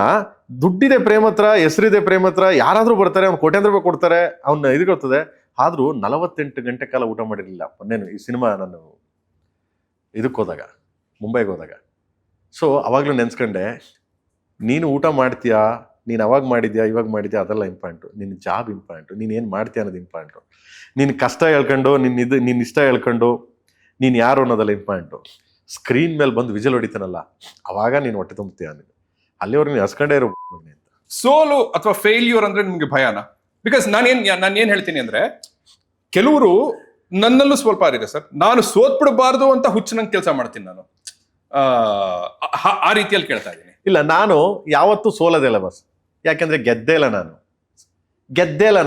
ದುಡ್ಡಿದೆ ಪ್ರೇಮ ಹತ್ರ, ಹೆಸರಿದೆ ಪ್ರೇಮ ಹತ್ರ, ಯಾರಾದ್ರೂ ಬರ್ತಾರೆ, ಅವ್ನು ಕೋಟ್ಯಾಂತರ ರೂಪಾಯಿ ಕೊಡ್ತಾರೆ, ಅವ್ನ ಇದಿಗೊತ್ತದೆ. ಆದ್ರೂ 48 ಗಂಟೆ ಕಾಲ ಊಟ ಮಾಡಿರಲಿಲ್ಲ. ಮೊನ್ನೆ ಈ ಸಿನಿಮಾ ನಾನು ಇದಕ್ಕೆ ಹೋದಾಗ, ಮುಂಬೈಗೆ ಹೋದಾಗ, ಸೊ ಅವಾಗ್ಲೂ ನೆನ್ಸ್ಕೊಂಡೆ, ನೀನು ಊಟ ಮಾಡ್ತೀಯಾ, ನೀನು ಅವಾಗ ಮಾಡಿದ್ಯಾ ಇವಾಗ ಮಾಡಿದ್ಯಾ ಅದೆಲ್ಲ ಇಂಪಾರ್ಟೆಂಟು, ನಿನ್ನ ಜಾಬ್ ಇಂಪಾರ್ಟೆಂಟು, ನೀನೇನು ಮಾಡ್ತೀಯ ಅನ್ನೋದು ಇಂಪಾರ್ಟೆಂಟು. ನಿನ್ನ ಕಷ್ಟ ಹೇಳ್ಕೊಂಡು, ನಿನ್ನ ಇಷ್ಟ ಹೇಳ್ಕೊಂಡು ನೀನು ಯಾರು ಅನ್ನೋದೆಲ್ಲ ಇಂಪಾರ್ಟೆಂಟು. ಸ್ಕ್ರೀನ್ ಮೇಲೆ ಬಂದು ವಿಜಲ್ ಹೊಡಿತಾನಲ್ಲ, ಅವಾಗ ನೀನು ಹೊಟ್ಟೆ ತುಂಬುತ್ತೀಯ. ನೀನು ಅಲ್ಲಿವರೆಗೆ ನೀನು ಹಸ್ಕೊಂಡೇ ಇರೋ ಅಂತ. ಸೋಲು ಅಥವಾ ಫೇಲ್ಯೂರ್ ಅಂದ್ರೆ ನಿಮ್ಗೆ ಭಯನ? ಬಿಕಾಸ್ ನಾನೇನ್ ಹೇಳ್ತೀನಿ ಅಂದ್ರೆ, ಕೆಲವರು ನನ್ನಲ್ಲೂ ಸ್ವಲ್ಪ ಇದೆ ಸರ್, ನಾನು ಸೋತ್ಬಿಡಬಾರ್ದು ಅಂತ ಹುಚ್ಚನಂಗೆ ಕೆಲಸ ಮಾಡ್ತೀನಿ ನಾನು. ಆ ರೀತಿಯಲ್ಲಿ ಕೇಳ್ತಾ ಇದ್ದೀನಿ. ಇಲ್ಲ, ನಾನು ಯಾವತ್ತೂ ಸೋಲೋದಿಲ್ಲ ಬಸ್. ಯಾಕೆಂದ್ರೆ ಗೆದ್ದೇ ಇಲ್ಲ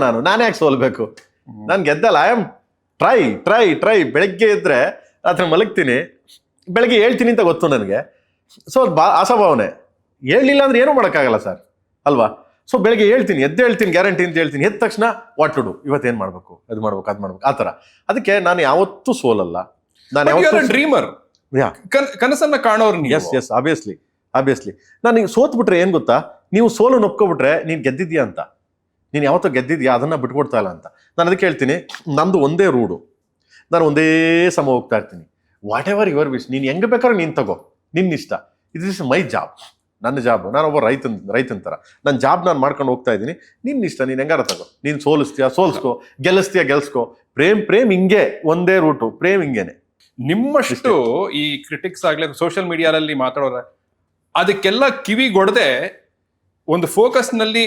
ನಾನು. ನಾನು ಯಾಕೆ ಸೋಲ್ಬೇಕು? ನಾನು ಗೆದ್ದಲ್ಲ. I am try. ಬೆಳಗ್ಗೆ ಇದ್ರೆ ರಾತ್ರಿ ಮಲಗ್ತೀನಿ, ಬೆಳಗ್ಗೆ ಹೇಳ್ತೀನಿ ಅಂತ ಗೊತ್ತು ನನಗೆ. ಸೊ ಅದು ಅಸಭಾವನೆ. ಹೇಳಲಿಲ್ಲ ಅಂದ್ರೆ ಏನೂ ಮಾಡೋಕ್ಕಾಗಲ್ಲ ಸರ್, ಅಲ್ವಾ? ಸೊ ಬೆಳಗ್ಗೆ ಹೇಳ್ತೀನಿ, ಹೇಳ್ತೀನಿ, ಗ್ಯಾರಂಟಿ ಅಂತ ಹೇಳ್ತೀನಿ. ಎದ್ದ ತಕ್ಷಣ ವಾಟ್ ಟು ಡು, ಇವತ್ತೇನು ಮಾಡಬೇಕು, ಅದು ಮಾಡ್ಬೇಕು ಆ ಥರ. ಅದಕ್ಕೆ ನಾನು ಯಾವತ್ತೂ ಸೋಲಲ್ಲ. ನಾನು ಯಾವತ್ತೂ ಡ್ರೀಮರ್, ಕನಸನ್ನ ಕಾಣೋರು. Yes obviously. ನಾನು ಸೋತ್ಬಿಟ್ರೆ ಏನ್ ಗೊತ್ತಾ, ನೀವು ಸೋಲು ನೊಪ್ಕೊಬಿಟ್ರೆ ನೀನ್ ಗೆದ್ದಿದ್ಯಾ ಅಂತ, ನೀನು ಯಾವತ್ತೋ ಗೆದ್ದಿದ್ಯಾ, ಅದನ್ನ ಬಿಟ್ಕೊಡ್ತಾ ಇಲ್ಲ ಅಂತ. ನಾನು ಅದಕ್ಕೆ ಹೇಳ್ತೀನಿ, ನಂದು ಒಂದೇ ರೂಡು, ನಾನು ಒಂದೇ ಸಮ ಹೋಗ್ತಾ ಇರ್ತೀನಿ. ವಾಟ್ ಎವರ್ ಯುವರ್ ವಿಶ್, ನೀನು ಹೆಂಗೆ ಬೇಕಾದ್ರೆ ನೀನು ತಗೋ, ನಿನ್ನ ಇಷ್ಟ. ಇಟ್ ಇಸ್ ಮೈ ಜಾಬ್, ನನ್ನ ಜಾಬ್. ನಾನೊಬ್ಬ ರೈತನ ಥರ ನನ್ನ ಜಾಬ್ ನಾನು ಮಾಡ್ಕೊಂಡು ಹೋಗ್ತಾ ಇದ್ದೀನಿ. ನಿನ್ನ ಇಷ್ಟ, ನೀನು ಹೆಂಗಾರ ತಗೋ. ನೀನು ಸೋಲಿಸ್ಕೋ, ಗೆಲ್ಲಿಸ್ಕೋ. ಪ್ರೇಮ್ ಹಿಂಗೆ, ಒಂದೇ ರೂಟು, ಪ್ರೇಮ್ ಹಿಂಗೇನೆ. ನಿಮ್ಮಷ್ಟು ಈ ಕ್ರಿಟಿಕ್ಸ್ ಆಗ್ಲಿ ಸೋಷಿಯಲ್ ಮೀಡಿಯಾದಲ್ಲಿ ಮಾತಾಡೋರ ಅದಕ್ಕೆಲ್ಲ ಕಿವಿಗೊಡದೆ ಒಂದು ಫೋಕಸ್ ನಲ್ಲಿ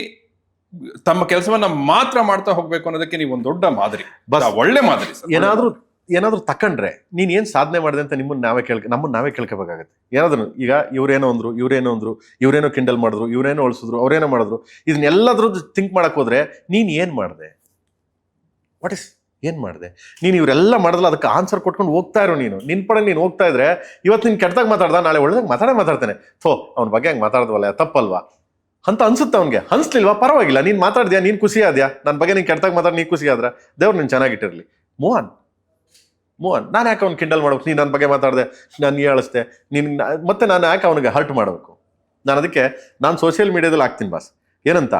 ತಮ್ಮ ಕೆಲಸವನ್ನ ಮಾತ್ರ ಮಾಡ್ತಾ ಹೋಗ್ಬೇಕು ಅನ್ನೋದಕ್ಕೆ ನೀವು ಒಂದು ದೊಡ್ಡ ಮಾದರಿ, ಒಳ್ಳೆ ಮಾದರಿ. ಏನಾದ್ರೂ ತಕೊಂಡ್ರೆ ನೀನ್ ಏನ್ ಸಾಧನೆ ಮಾಡಿದೆ ಅಂತ ನಮ್ಮನ್ನ ನಾವೇ ಕೇಳ್ಕೋಬೇಕಾಗತ್ತೆ. ಏನಾದ್ರು ಈಗ ಇವ್ರೇನೋ ಇವ್ರೇನೋ ಕಿಂಡಲ್ ಮಾಡಿದ್ರು, ಇವ್ರೇನೋ ಅಳಿಸಿದ್ರು, ಅವ್ರೇನೋ ಮಾಡಿದ್ರು, ಇದನ್ನೆಲ್ಲದ್ರದ್ದು ಥಿಂಕ್ ಮಾಡಕ್ ಹೋದ್ರೆ ನೀನ್ ಏನ್ ಮಾಡಿದೆ, ಏನ್ ಮಾಡಿದೆ ನೀನು? ಇವರೆಲ್ಲ ಮಾಡಿದ್ಲ, ಅದಕ್ಕೆ ಆನ್ಸರ್ ಕೊಟ್ಕೊಂಡು ಹೋಗ್ತಾ ಇರೋ ನೀನು. ನಿನ್ ಪಡೆ ನೀನು ಹೋಗ್ತಾ ಇದ್ರೆ ಇವತ್ತು ನೀನು ಕೆಟ್ಟದಾಗ ಮಾತಾಡ್ದ, ನಾಳೆ ಒಳ್ಳೆದಾಗ ಮಾತಾಡ್ತಾನೆ. ಅವನ ಬಗ್ಗೆ ಹಂಗೆ ಮಾತಾಡ್ದವಲ್ಲ, ತಪ್ಪಲ್ವಾ ಅಂತ ಅನ್ಸುತ್ತೆ ಅವ್ನಿಗೆ. ಅನ್ಸ್ಲಿಲ್ವಾ? ಪರವಾಗಿಲ್ಲ, ನೀನ್ ಮಾತಾಡ್ದ್ಯಾ, ನೀನ್ ಖುಷಿ ಆದ್ಯಾ, ನನ್ನ ಬಗ್ಗೆ ನೀನ್ ಕೆಟ್ಟದಾಗ ಮಾತಾಡಿ ನೀನ್ ಖುಷಿ ಆದ್ರ ದೇವ್ರು ನೀನ್ ಚೆನ್ನಾಗಿಟ್ಟಿರ್ಲಿ. Move on. ನಾನು ಯಾಕೆ ಅವ್ನು ಕಿಂಡಲ್ ಮಾಡ್ಬೇಕು? ನೀನು ನನ್ನ ಬಗ್ಗೆ ಮಾತಾಡಿದೆ, ನಾನು ಹೇಳಿಸ್ದೆ, ಮತ್ತೆ ನಾನು ಯಾಕೆ ಅವನಿಗೆ ಹರ್ಟ್ ಮಾಡಬೇಕು? ಅದಕ್ಕೆ ನಾನು ಸೋಷಿಯಲ್ ಮೀಡಿಯಾದಲ್ಲಿ ಹಾಕ್ತೀನಿ ಬಾಸ್, ಏನಂತ,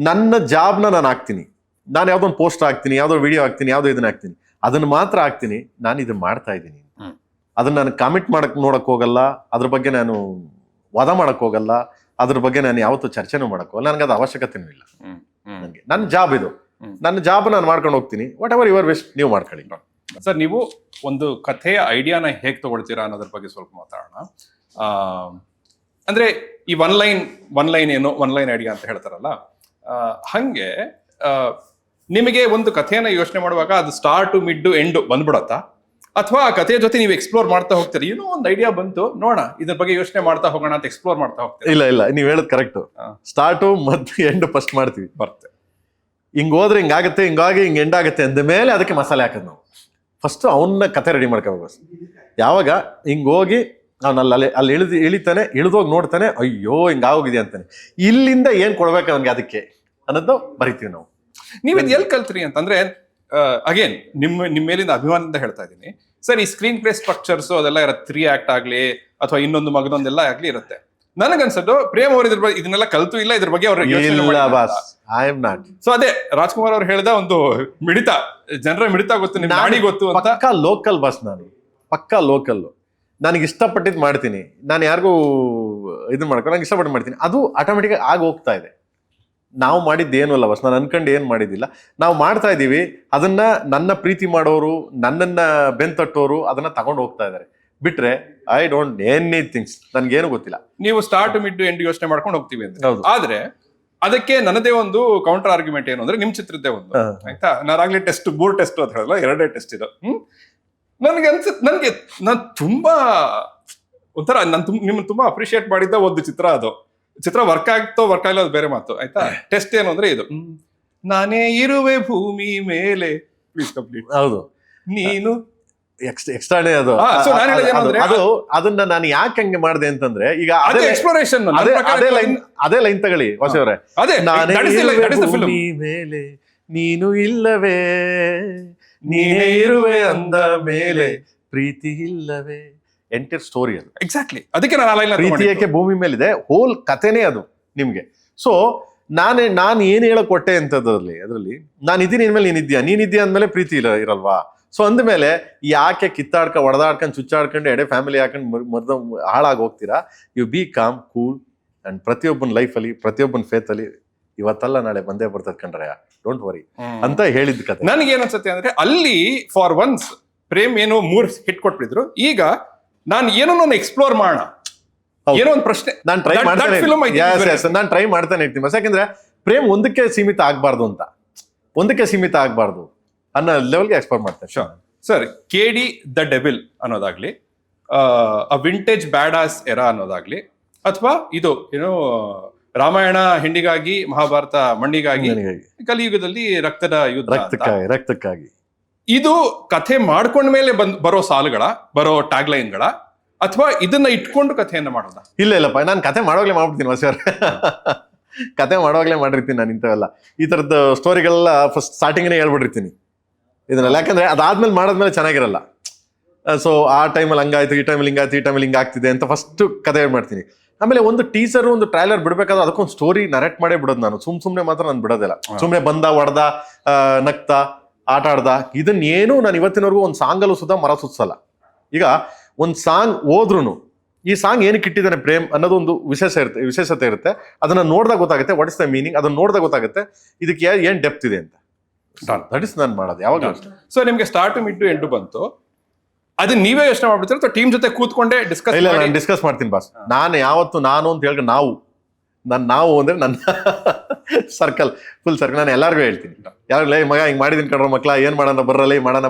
ನನ್ನ ಜಾಬ್ನ ನಾನು ಹಾಕ್ತೀನಿ. ನಾನು ಯಾವುದೋ ಒಂದು ಪೋಸ್ಟ್ ಹಾಕ್ತೀನಿ, ಯಾವುದೋ ವಿಡಿಯೋ ಹಾಕ್ತೀನಿ, ಯಾವುದೋ ಇದನ್ನ ಹಾಕ್ತೀನಿ, ಅದನ್ನ ಮಾತ್ರ ಹಾಕ್ತೀನಿ. ನಾನು ಇದನ್ನ ಮಾಡ್ತಾ ಇದ್ದೀನಿ, ಅದನ್ನ ನಾನು ಕಾಮೆಂಟ್ ನೋಡಕ್ ಹೋಗಲ್ಲ, ಅದ್ರ ಬಗ್ಗೆ ನಾನು ವಾದ ಮಾಡಕ್ ಹೋಗಲ್ಲ, ಅದ್ರ ಬಗ್ಗೆ ನಾನು ಯಾವತ್ತೂ ಚರ್ಚೆನೂ ಮಾಡಕ್ ಹೋಗಲ್ಲ. ನನಗೆ ಅದು ಅವಶ್ಯಕತೆನೂ ಇಲ್ಲ. ನನಗೆ ನನ್ನ ಜಾಬ್ ಇದು, ನನ್ನ ಜಾಬ್ ನಾನು ಮಾಡ್ಕೊಂಡು ಹೋಗ್ತೀನಿ. ವಾಟ್ ಎವರ್ ಯುವರ್ ವಿಶ್, ನೀವು ಮಾಡ್ಕೊಳ್ಳಿ. ಸರ್, ನೀವು ಒಂದು ಕಥೆಯ ಐಡಿಯಾನ ಹೇಗೆ ತಗೊಳ್ತೀರಾ ಅನ್ನೋದ್ರ ಬಗ್ಗೆ ಸ್ವಲ್ಪ ಮಾತಾಡೋಣ. ಅಂದ್ರೆ ಈ ಒನ್ ಲೈನ್ ಐಡಿಯಾ ಅಂತ ಹೇಳ್ತಾರಲ್ಲ, ಹಂಗೆ ನಿಮಗೆ ಒಂದು ಕಥೆಯನ್ನ ಯೋಚನೆ ಮಾಡುವಾಗ ಅದು ಸ್ಟಾರ್ಟ್ ಮಿಡ್ ಎಂಡ್ ಬಂದ್ಬಿಡತ್ತಾ, ಅಥವಾ ಆ ಕಥೆಯ ಜೊತೆ ನೀವು ಎಕ್ಸ್ಪ್ಲೋರ್ ಮಾಡ್ತಾ ಹೋಗ್ತೀರಿ? ಏನೋ ಒಂದು ಐಡಿಯಾ ಬಂತು, ನೋಡ ಇದ್ರ ಬಗ್ಗೆ ಯೋಚನೆ ಮಾಡ್ತಾ ಹೋಗೋಣ ಅಂತ ಎಕ್ಸ್ಪ್ಲೋರ್ ಮಾಡ್ತಾ ಹೋಗ್ತೀವಿ? ಇಲ್ಲ, ನೀವ್ ಹೇಳೋದು ಕರೆಕ್ಟ್. ಸ್ಟಾರ್ಟು ಮತ್ತು ಎಂಡ್ ಫಸ್ಟ್ ಮಾಡ್ತೀವಿ. ಹಿಂಗ್ ಹೋದ್ರೆ ಹಿಂಗಾಗತ್ತೆ, ಹಿಂಗಾಗಿ ಹಿಂಗ್ ಎಂಡ್ ಆಗುತ್ತೆ ಅಂದ ಮೇಲೆ ಅದಕ್ಕೆ ಮಸಾಲೆ ಹಾಕೋದು ನಾವು. ಫಸ್ಟ್ ಅವನ್ನ ಕತೆ ರೆಡಿ ಮಾಡ್ಕೋಬೇಕು. ಯಾವಾಗ ಹಿಂಗ್ ಹೋಗಿ ಅಲ್ಲಿ ಇಳಿತಾನೆ, ಇಳಿದೋಗಿ ನೋಡ್ತಾನೆ, ಅಯ್ಯೋ ಹಿಂಗಾಗೋಗಿದೆ ಅಂತಾನೆ, ಇಲ್ಲಿಂದ ಏನ್ ಕೊಡ್ಬೇಕು ಅವನ್ಗೆ ಅದಕ್ಕೆ ಅನ್ನೋದು ಬರಿತೀವಿ ನಾವು. ನೀವ್ ಇದು ಎಲ್ಲಿ ಕಲ್ತ್ರಿ ಅಂತಂದ್ರೆ, ಅಗೇನ್ ನಿಮ್ಮ ಮೇಲಿಂದ ಅಭಿಮಾನದಿಂದ ಹೇಳ್ತಾ ಇದ್ದೀನಿ ಸರ್. ಈ ಸ್ಕ್ರೀನ್ ಪ್ಲೇ ಸ್ಟ್ರಕ್ಚರ್ಸ್ ಅದೆಲ್ಲ ಇರುತ್ತೆ, 3 ಆಕ್ಟ್ ಆಗ್ಲಿ ಅಥವಾ ಇನ್ನೊಂದು ಮಗದೊಂದೆಲ್ಲ ಆಗ್ಲಿ ಇರುತ್ತೆ. ನನಗನ್ಸದ್ದು ಪ್ರೇಮ್ ಅವರು ಇದನ್ನೆಲ್ಲ ಕಲ್ತು ಇಲ್ಲ, ಇದ್ರ ಬಗ್ಗೆ ಅವ್ರ ಸೊ ಅದೇ ರಾಜ್ಕುಮಾರ್ ಅವ್ರು ಹೇಳಿದ ಒಂದು ಮಿಡಿತ, ಜನರ ಮಿಡಿತ ಗೊತ್ತು, ನಿಮ್ ನಾಡಿ ಗೊತ್ತು ಅಂತ. ಪಕ್ಕಾ ಲೋಕಲ್ ಬಾಸ್, ನಾನು ಪಕ್ಕಾ ಲೋಕಲ್. ನನಗೆ ಇಷ್ಟಪಟ್ಟಿದ್ದು ಮಾಡ್ತೀನಿ, ನಾನು ಯಾರಿಗೂ ಇದನ್ನ ಮಾಡ್ಕೊಂಡು ನಂಗೆ ಇಷ್ಟಪಟ್ಟು ಮಾಡ್ತೀನಿ, ಅದು ಆಟೋಮೆಟಿಕ್ ಆಗಿ ಹೋಗ್ತಾ ಇದೆ. ನಾವು ಮಾಡಿದ್ದೇನು ಅಲ್ಲ ಬಸ್, ನಾನು ಅನ್ಕೊಂಡು ಏನು ಮಾಡಿದ್ದಿಲ್ಲ, ನಾವು ಮಾಡ್ತಾ ಇದ್ದೀವಿ. ಅದನ್ನ ನನ್ನ ಪ್ರೀತಿ ಮಾಡೋರು, ನನ್ನನ್ನ ಬೆಂತಟ್ಟೋರು ಅದನ್ನ ತಗೊಂಡು ಹೋಗ್ತಾ ಇದ್ದಾರೆ. ಬಿಟ್ರೆ ಐ ಡೋಂಟ್ ಎನಿಥಿಂಗ್ಸ್, ನನ್ಗೇನು ಗೊತ್ತಿಲ್ಲ. ನೀವು ಸ್ಟಾರ್ಟ್ ಮಿಡ್ ಎಂಡ್ ಯೋಚನೆ ಮಾಡ್ಕೊಂಡು ಹೋಗ್ತೀವಿ ಅಂತ. ಆದ್ರೆ ಅದಕ್ಕೆ ನನ್ನದೇ ಒಂದು ಕೌಂಟರ್ ಆರ್ಗ್ಯುಮೆಂಟ್ ಏನು ಅಂದ್ರೆ, ನಿಮ್ ಚಿತ್ರದ್ದೇ ಒಂದು ಆಯ್ತಾ. ನಾನಾಗ್ಲಿ 3 ಟೆಸ್ಟ್ ಅಂತ ಹೇಳಲ್ಲ, 2 ಟೆಸ್ಟ್ ಇದು. ನನಗೆ ನಾನು ತುಂಬಾ ಒಂಥರ ನಿಮ್ಮನ್ನ ತುಂಬಾ ಅಪ್ರಿಶಿಯೇಟ್ ಮಾಡಿದ್ದ ಒಂದು ಚಿತ್ರ ಅದು. ಚಿತ್ರ ವರ್ಕ್ ಆಗಲ್ಲ ಅದು ಬೇರೆ ಮಾತು ಆಯ್ತಾ. ಟೆಸ್ಟ್ ಏನು ಅಂದ್ರೆ ಇದು, ನಾನೇ ಇರುವೆ ಭೂಮಿ ಮೇಲೆ, ಪ್ಲೀಸ್ ಕಂಪ್ಲೀಟ್. ಹೌದು, ನೀನು ಎಕ್ಸ್ಟ್ರಾನೇ ಅದು. so ನಾನ್ ಹೇಳೋದು ಏನು ಅಂದ್ರೆ, ಅದು ಅದನ್ನ ನಾನು ಯಾಕೆ ಹಂಗೆ ಮಾಡಿದೆ ಅಂತಂದ್ರೆ, ಈಗ ಅದೇ ಎಕ್ಸ್ಪ್ಲೋರೇಷನ್, ಅದೇ ಲೈನ್ ತಗೊಳ್ಳಿ ವಾಸಿಯವರೇ. ಅದೇ ನಾನೇ that is the film. ಭೂಮಿ ಮೇಲೆ ನೀನು ಇಲ್ಲವೇ, ನೀನೇ ಇರುವೆ ಅಂದ ಮೇಲೆ ಪ್ರೀತಿ ಇಲ್ಲವೇ, ಎಂಟೈರ್ ಸ್ಟೋರಿ ಅದು. ಎಕ್ಸಾಕ್ಟ್ಲಿ, ಅದಕ್ಕೆ ನಾನು ಆ ಲೈನ್ ಪ್ರೀತಿ ಯಾಕೆ ಭೂಮಿ ಮೇಲಿದೆ, ಹೋಲ್ ಕಥೆನೇ ಅದು ನಿಮ್ಗೆ. ಸೊ ನಾನು ಏನ್ ಹೇಳಕ್ ಕೊಟ್ಟೆ ಅಂತದ್ರಲ್ಲಿ, ಅದರಲ್ಲಿ ನಾನು ಇದೀನಿ ಇನ್ಮೇಲೆ ನೀನಿದ್ಯಾ ಅಂದ್ಮೇಲೆ ಪ್ರೀತಿ ಇರಲ್ವಾ. ಸೊ ಅಂದ್ಮೇಲೆ ಯಾಕೆ ಹೊಡೆದಾಡ್ಕೊಂಡು ಚುಚ್ಚಾಡ್ಕೊಂಡು ಎಡೆ ಫ್ಯಾಮಿಲಿ ಹಾಕೊಂಡು ಹಾಳಾಗಿ ಹೋಗ್ತೀರಾ. You be calm, cool, and ಪ್ರತಿಯೊಬ್ಬನ ಲೈಫಲ್ಲಿ, ಪ್ರತಿಯೊಬ್ಬನ ಫೇತ್ ಅಲ್ಲಿ ಇವತ್ತಲ್ಲ ನಾಳೆ ಬಂದೇ ಬರ್ತದೆ ಕಂಡ್ರೆ, ಡೋಂಟ್ ವರಿ ಅಂತ ಹೇಳಿದ್ ಕತೆ. ನನಗೆ ಏನ್ ಅನ್ಸುತ್ತೆ ಅಂದ್ರೆ, ಅಲ್ಲಿ ಫಾರ್ ಒನ್ಸ್ ಪ್ರೇಮ್ ಏನೋ 3 ಹಿಟ್ ಕೊಟ್ಬಿಟ್ಟಿದ್ರು, ಈಗ ನಾನು ಏನೋ ಎಕ್ಸ್ಪ್ಲೋರ್ ಮಾಡೋಣ, ಏನೋ ಒಂದು ಪ್ರಶ್ನೆ ನಾನು ಟ್ರೈ ಮಾಡ್ತಾನೆ ಇರ್ತೀನಿ. ಯಾಕಂದ್ರೆ ಪ್ರೇಮ್ ಒಂದಕ್ಕೆ ಸೀಮಿತ ಆಗ್ಬಾರ್ದು ಅನ್ನೋ ಲೆವೆಲ್ಗೆ ಎಕ್ಸ್ಪ್ಲೋರ್ ಮಾಡ್ತಾರೆ. ಸರ್, KD ದ ಡೆವಿಲ್ ಅನ್ನೋದಾಗ್ಲಿ, ಅ ವಿಂಟೇಜ್ ಬ್ಯಾಡ್ ಆಸ್ ಎರಾ ಅನ್ನೋದಾಗ್ಲಿ, ಅಥವಾ ಇದು ಏನೋ ರಾಮಾಯಣ ಹೆಂಡಿಗಾಗಿ ಮಹಾಭಾರತ ಮಣ್ಣಿಗಾಗಿ, ಕಲಿಯುಗದಲ್ಲಿ ರಕ್ತದ ಯುದ್ಧ, ರಕ್ತಕ್ಕಾಗಿ, ಇದು ಕಥೆ ಮಾಡ್ಕೊಂಡ್ಮೇಲೆ ಬರೋ ಸಾಲುಗಳ, ಬರೋ ಟ್ಯಾಗ್ ಲೈನ್ಗಳ, ಅಥವಾ ಇದನ್ನ ಇಟ್ಕೊಂಡು ಕಥೆಯನ್ನ ಮಾಡೋದ? ಇಲ್ಲಪ್ಪ, ನಾನು ಕಥೆ ಮಾಡೋಗ್ಲೇ ಮಾಡ್ಬಿಡ್ತೀನಿ ವಸಿಯವ್ರೆ. ಕಥೆ ಮಾಡೋಗ್ಲೇ ಮಾಡಿರ್ತೀನಿ ನಾನು ಇಂಥವೆಲ್ಲ. ಈ ತರದ ಸ್ಟೋರಿಗಳೆಲ್ಲ ಫಸ್ಟ್ ಸ್ಟಾರ್ಟಿಂಗ್ನೇ ಹೇಳ್ಬಿಟ್ಟಿರ್ತೀನಿ ಇದನ್ನೆಲ್ಲ. ಯಾಕಂದ್ರೆ ಅದಾದ್ಮೇಲೆ ಮಾಡಾದ್ಮೇಲೆ ಚೆನ್ನಾಗಿರಲ್ಲ. ಸೊ ಆ ಟೈಮಲ್ಲಿ ಹಂಗಾಯ್ತು, ಈ ಟೈಮಲ್ಲಿ ಹಿಂಗಾಗ್ತಿದೆ ಅಂತ ಫಸ್ಟ್ ಕಥೆ ಮಾಡ್ತೀನಿ. ಆಮೇಲೆ ಒಂದು ಟೀಸರ್, ಒಂದು ಟ್ರೈಲರ್ ಬಿಡ್ಬೇಕಾದ್ರೆ ಅದಕ್ಕೊಂದು ಸ್ಟೋರಿ ನರೇಟ್ ಮಾಡೇ ಬಿಡೋದು ನಾನು. ಸುಮ್ನೆ ಮಾತ್ರ ನಾನು ಬಿಡೋದಿಲ್ಲ. ಸುಮ್ನೆ ಬಂದ, ಹೊಡೆದ, ನಗ್ತ, ಆಟ ಆಡ್ದ, ಇದನ್ನೇನು ನಾನು ಇವತ್ತಿನವರೆಗೂ ಒಂದು ಸಾಂಗಲ್ಲೂ ಸುಧಾ ಮರ ಸುತ್ಸಲ್ಲ. ಈಗ ಒಂದು ಸಾಂಗ್ ಹೋದ್ರೂ ಈ ಸಾಂಗ್ ಏನಕ್ಕೆ ಇಟ್ಟಿದ್ದಾನೆ ಪ್ರೇಮ್ ಅನ್ನೋದು ಒಂದು ವಿಶೇಷತೆ ಇರುತ್ತೆ. ಅದನ್ನ ನೋಡಿದಾಗ ಗೊತ್ತಾಗುತ್ತೆ ವಾಟ್ ಇಸ್ ದ ಮೀನಿಂಗ್. ಅದನ್ನ ನೋಡಿದಾಗ ಗೊತ್ತಾಗುತ್ತೆ ಇದಕ್ಕೆ ಏನ್ ಡೆಪ್ತ್ ಇದೆ ಅಂತ. ದಟ್ ಇಸ್ ನಾನು ಮಾಡೋದು ಯಾವಾಗ. ಸೊ ನಿಮ್ಗೆ start to mid to end ಬಂತು, ಅದನ್ನ ನೀವೇ ಯೋಚನೆ ಮಾಡ್ಬಿಡ್ತೀರ ಅಥವಾ ಟೀಮ್ ಜೊತೆ ಕೂತ್ಕೊಂಡೆ ಡಿಸ್ಕಸ್? ಇಲ್ಲ, ನಾನು ಡಿಸ್ಕಸ್ ಮಾಡ್ತೀನಿ ಬಾಸ್. ನಾನು ಯಾವತ್ತು ನಾನು ಅಂತ ಹೇಳ್ಕೊಂಡು ನಾವು ಅಂದ್ರೆ ನನ್ನ ಫುಲ್ ಸರ್ಕಲ್, ನಾನು ಎಲ್ಲರಿಗೂ ಹೇಳ್ತೀನಿ. ಯಾರು ಮಗ ಹಿಂಗ್ ಮಾಡಿದೀನಿ ಕಣ್ರ ಮಕ್ಳ, ಏನ್ ಮಾಡೋಣ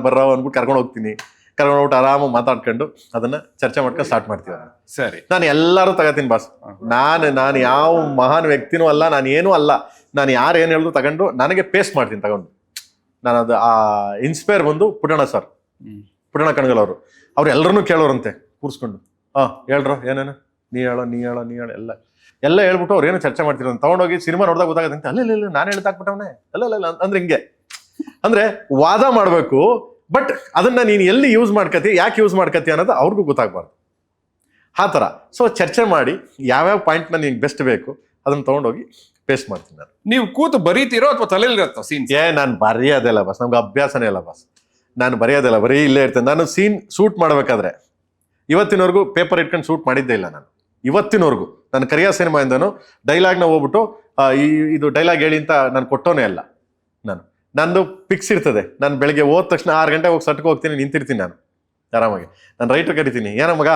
ಬರ್ರ ಅಂದ್ಬಿಟ್ಟು ಕರ್ಕೊಂಡು ಹೋಗ್ತೀನಿ. ಕರ್ಕೊಂಡ್ಬಿಟ್ಟು ಆರಾಮಾಗಿ ಮಾತಾಡ್ಕೊಂಡು ಅದನ್ನ ಚರ್ಚೆ ಮಾಡ್ಕೊಂಡು ಸ್ಟಾರ್ಟ್ ಮಾಡ್ತೀವಿ. ಸರಿ, ನಾನು ಎಲ್ಲರೂ ತಗೋತೀನಿ ಬಾಸ್. ನಾನು ಯಾವ ಮಹಾನ್ ವ್ಯಕ್ತಿನೂ ಅಲ್ಲ, ನಾನು ಏನೂ ಅಲ್ಲ. ನಾನು ಯಾರು ಏನ್ ಹೇಳಿದ್ರು ತಗೊಂಡು ನನಗೆ ಪೇಸ್ಟ್ ಮಾಡ್ತೀನಿ ತಗೊಂಡು. ನಾನು ಅದು ಆ ಇನ್ಸ್ಪೈರ್ ಬಂದು ಪುಟ್ಟಣ ಕಣಗಲ್ ಅವ್ರು ಎಲ್ಲರನ್ನೂ ಕೇಳೋರಂತೆ ಕೂರಿಸ್ಕೊಂಡು, ಹೇಳ್ರೋ ಏನೇನು, ನೀ ಹೇಳೋ ಎಲ್ಲ ಹೇಳ್ಬಿಟ್ಟು ಅವ್ರು ಏನೋ ಚರ್ಚೆ ಮಾಡ್ತಿರೋ ತಗೊಂಡೋಗಿ ಸಿನಿಮಾ ನೋಡಿದಾಗ ಗೊತ್ತಾಗತ್ತೆ. ಅಲ್ಲ ನಾನು ಹೇಳ್ತಾಕ್ಬಿಟ್ಟವನೇ, ಅಲ್ಲ ಅಂದ್ರೆ ಹಿಂಗೆ ಅಂದ್ರೆ ವಾದ ಮಾಡ್ಬೇಕು. ಬಟ್ ಅದನ್ನ ನೀನು ಎಲ್ಲಿ ಯೂಸ್ ಮಾಡ್ಕತಿ, ಯಾಕೆ ಯೂಸ್ ಮಾಡ್ಕತಿ ಅನ್ನೋದು ಅವ್ರಿಗೂ ಗೊತ್ತಾಗ್ಬಾರ್ದು. ಆ ಥರ. ಸೊ ಚರ್ಚೆ ಮಾಡಿ ಯಾವ್ಯಾವ ಪಾಯಿಂಟ್ನ ನಿನ್ಗೆ ಬೆಸ್ಟ್ ಬೇಕು ಅದನ್ನ ತಗೊಂಡೋಗಿ ಪೇಸ್ಟ್ ಮಾಡ್ತೀನಿ ನಾನು. ನೀವು ಕೂತು ಬರೀತಿರೋ ಅಥವಾ ತಲೆಯಲ್ಲಿ ಇರುತ್ತೋ ಸೀನ್? ನಾನು ಬರೆಯೋದಿಲ್ಲ ಬಾಸ್, ನಮ್ಗೆ ಅಭ್ಯಾಸನೇ ಇಲ್ಲ ಬಾಸ್. ನಾನು ಬರೆಯೋದಿಲ್ಲ, ಬರೀ ಇಲ್ಲೇ ಇರ್ತೇನೆ. ನಾನು ಸೀನ್ ಶೂಟ್ ಮಾಡ್ಬೇಕಾದ್ರೆ ಇವತ್ತಿನವರೆಗೂ ಪೇಪರ್ ಇಟ್ಕೊಂಡು ಶೂಟ್ ಮಾಡಿದ್ದೇ ಇಲ್ಲ ನಾನು. ಇವತ್ತಿನವರೆಗೂ ನಾನು ಕರಿಯಾ ಸಿನಿಮಾಯಿಂದನು ಡೈಲಾಗ್ನ ಹೋಗ್ಬಿಟ್ಟು ಇದು ಡೈಲಾಗ್ ಹೇಳಿ ಅಂತ ನಾನು ಕೊಟ್ಟೋನೇ ಅಲ್ಲ. ನಂದು ಫಿಕ್ಸ್ ಇರ್ತದೆ. ನಾನು ಬೆಳಗ್ಗೆ ಹೋದ ತಕ್ಷಣ 6 ಗಂಟೆ ಹೋಗಿ ಸಟ್ಗೆ ಹೋಗ್ತೀನಿ, ನಿಂತಿರ್ತೀನಿ ನಾನು ಆರಾಮಾಗಿ. ನಾನು ರೈಟರ್ ಕರಿತೀನಿ, ಏನೋ ಮಗ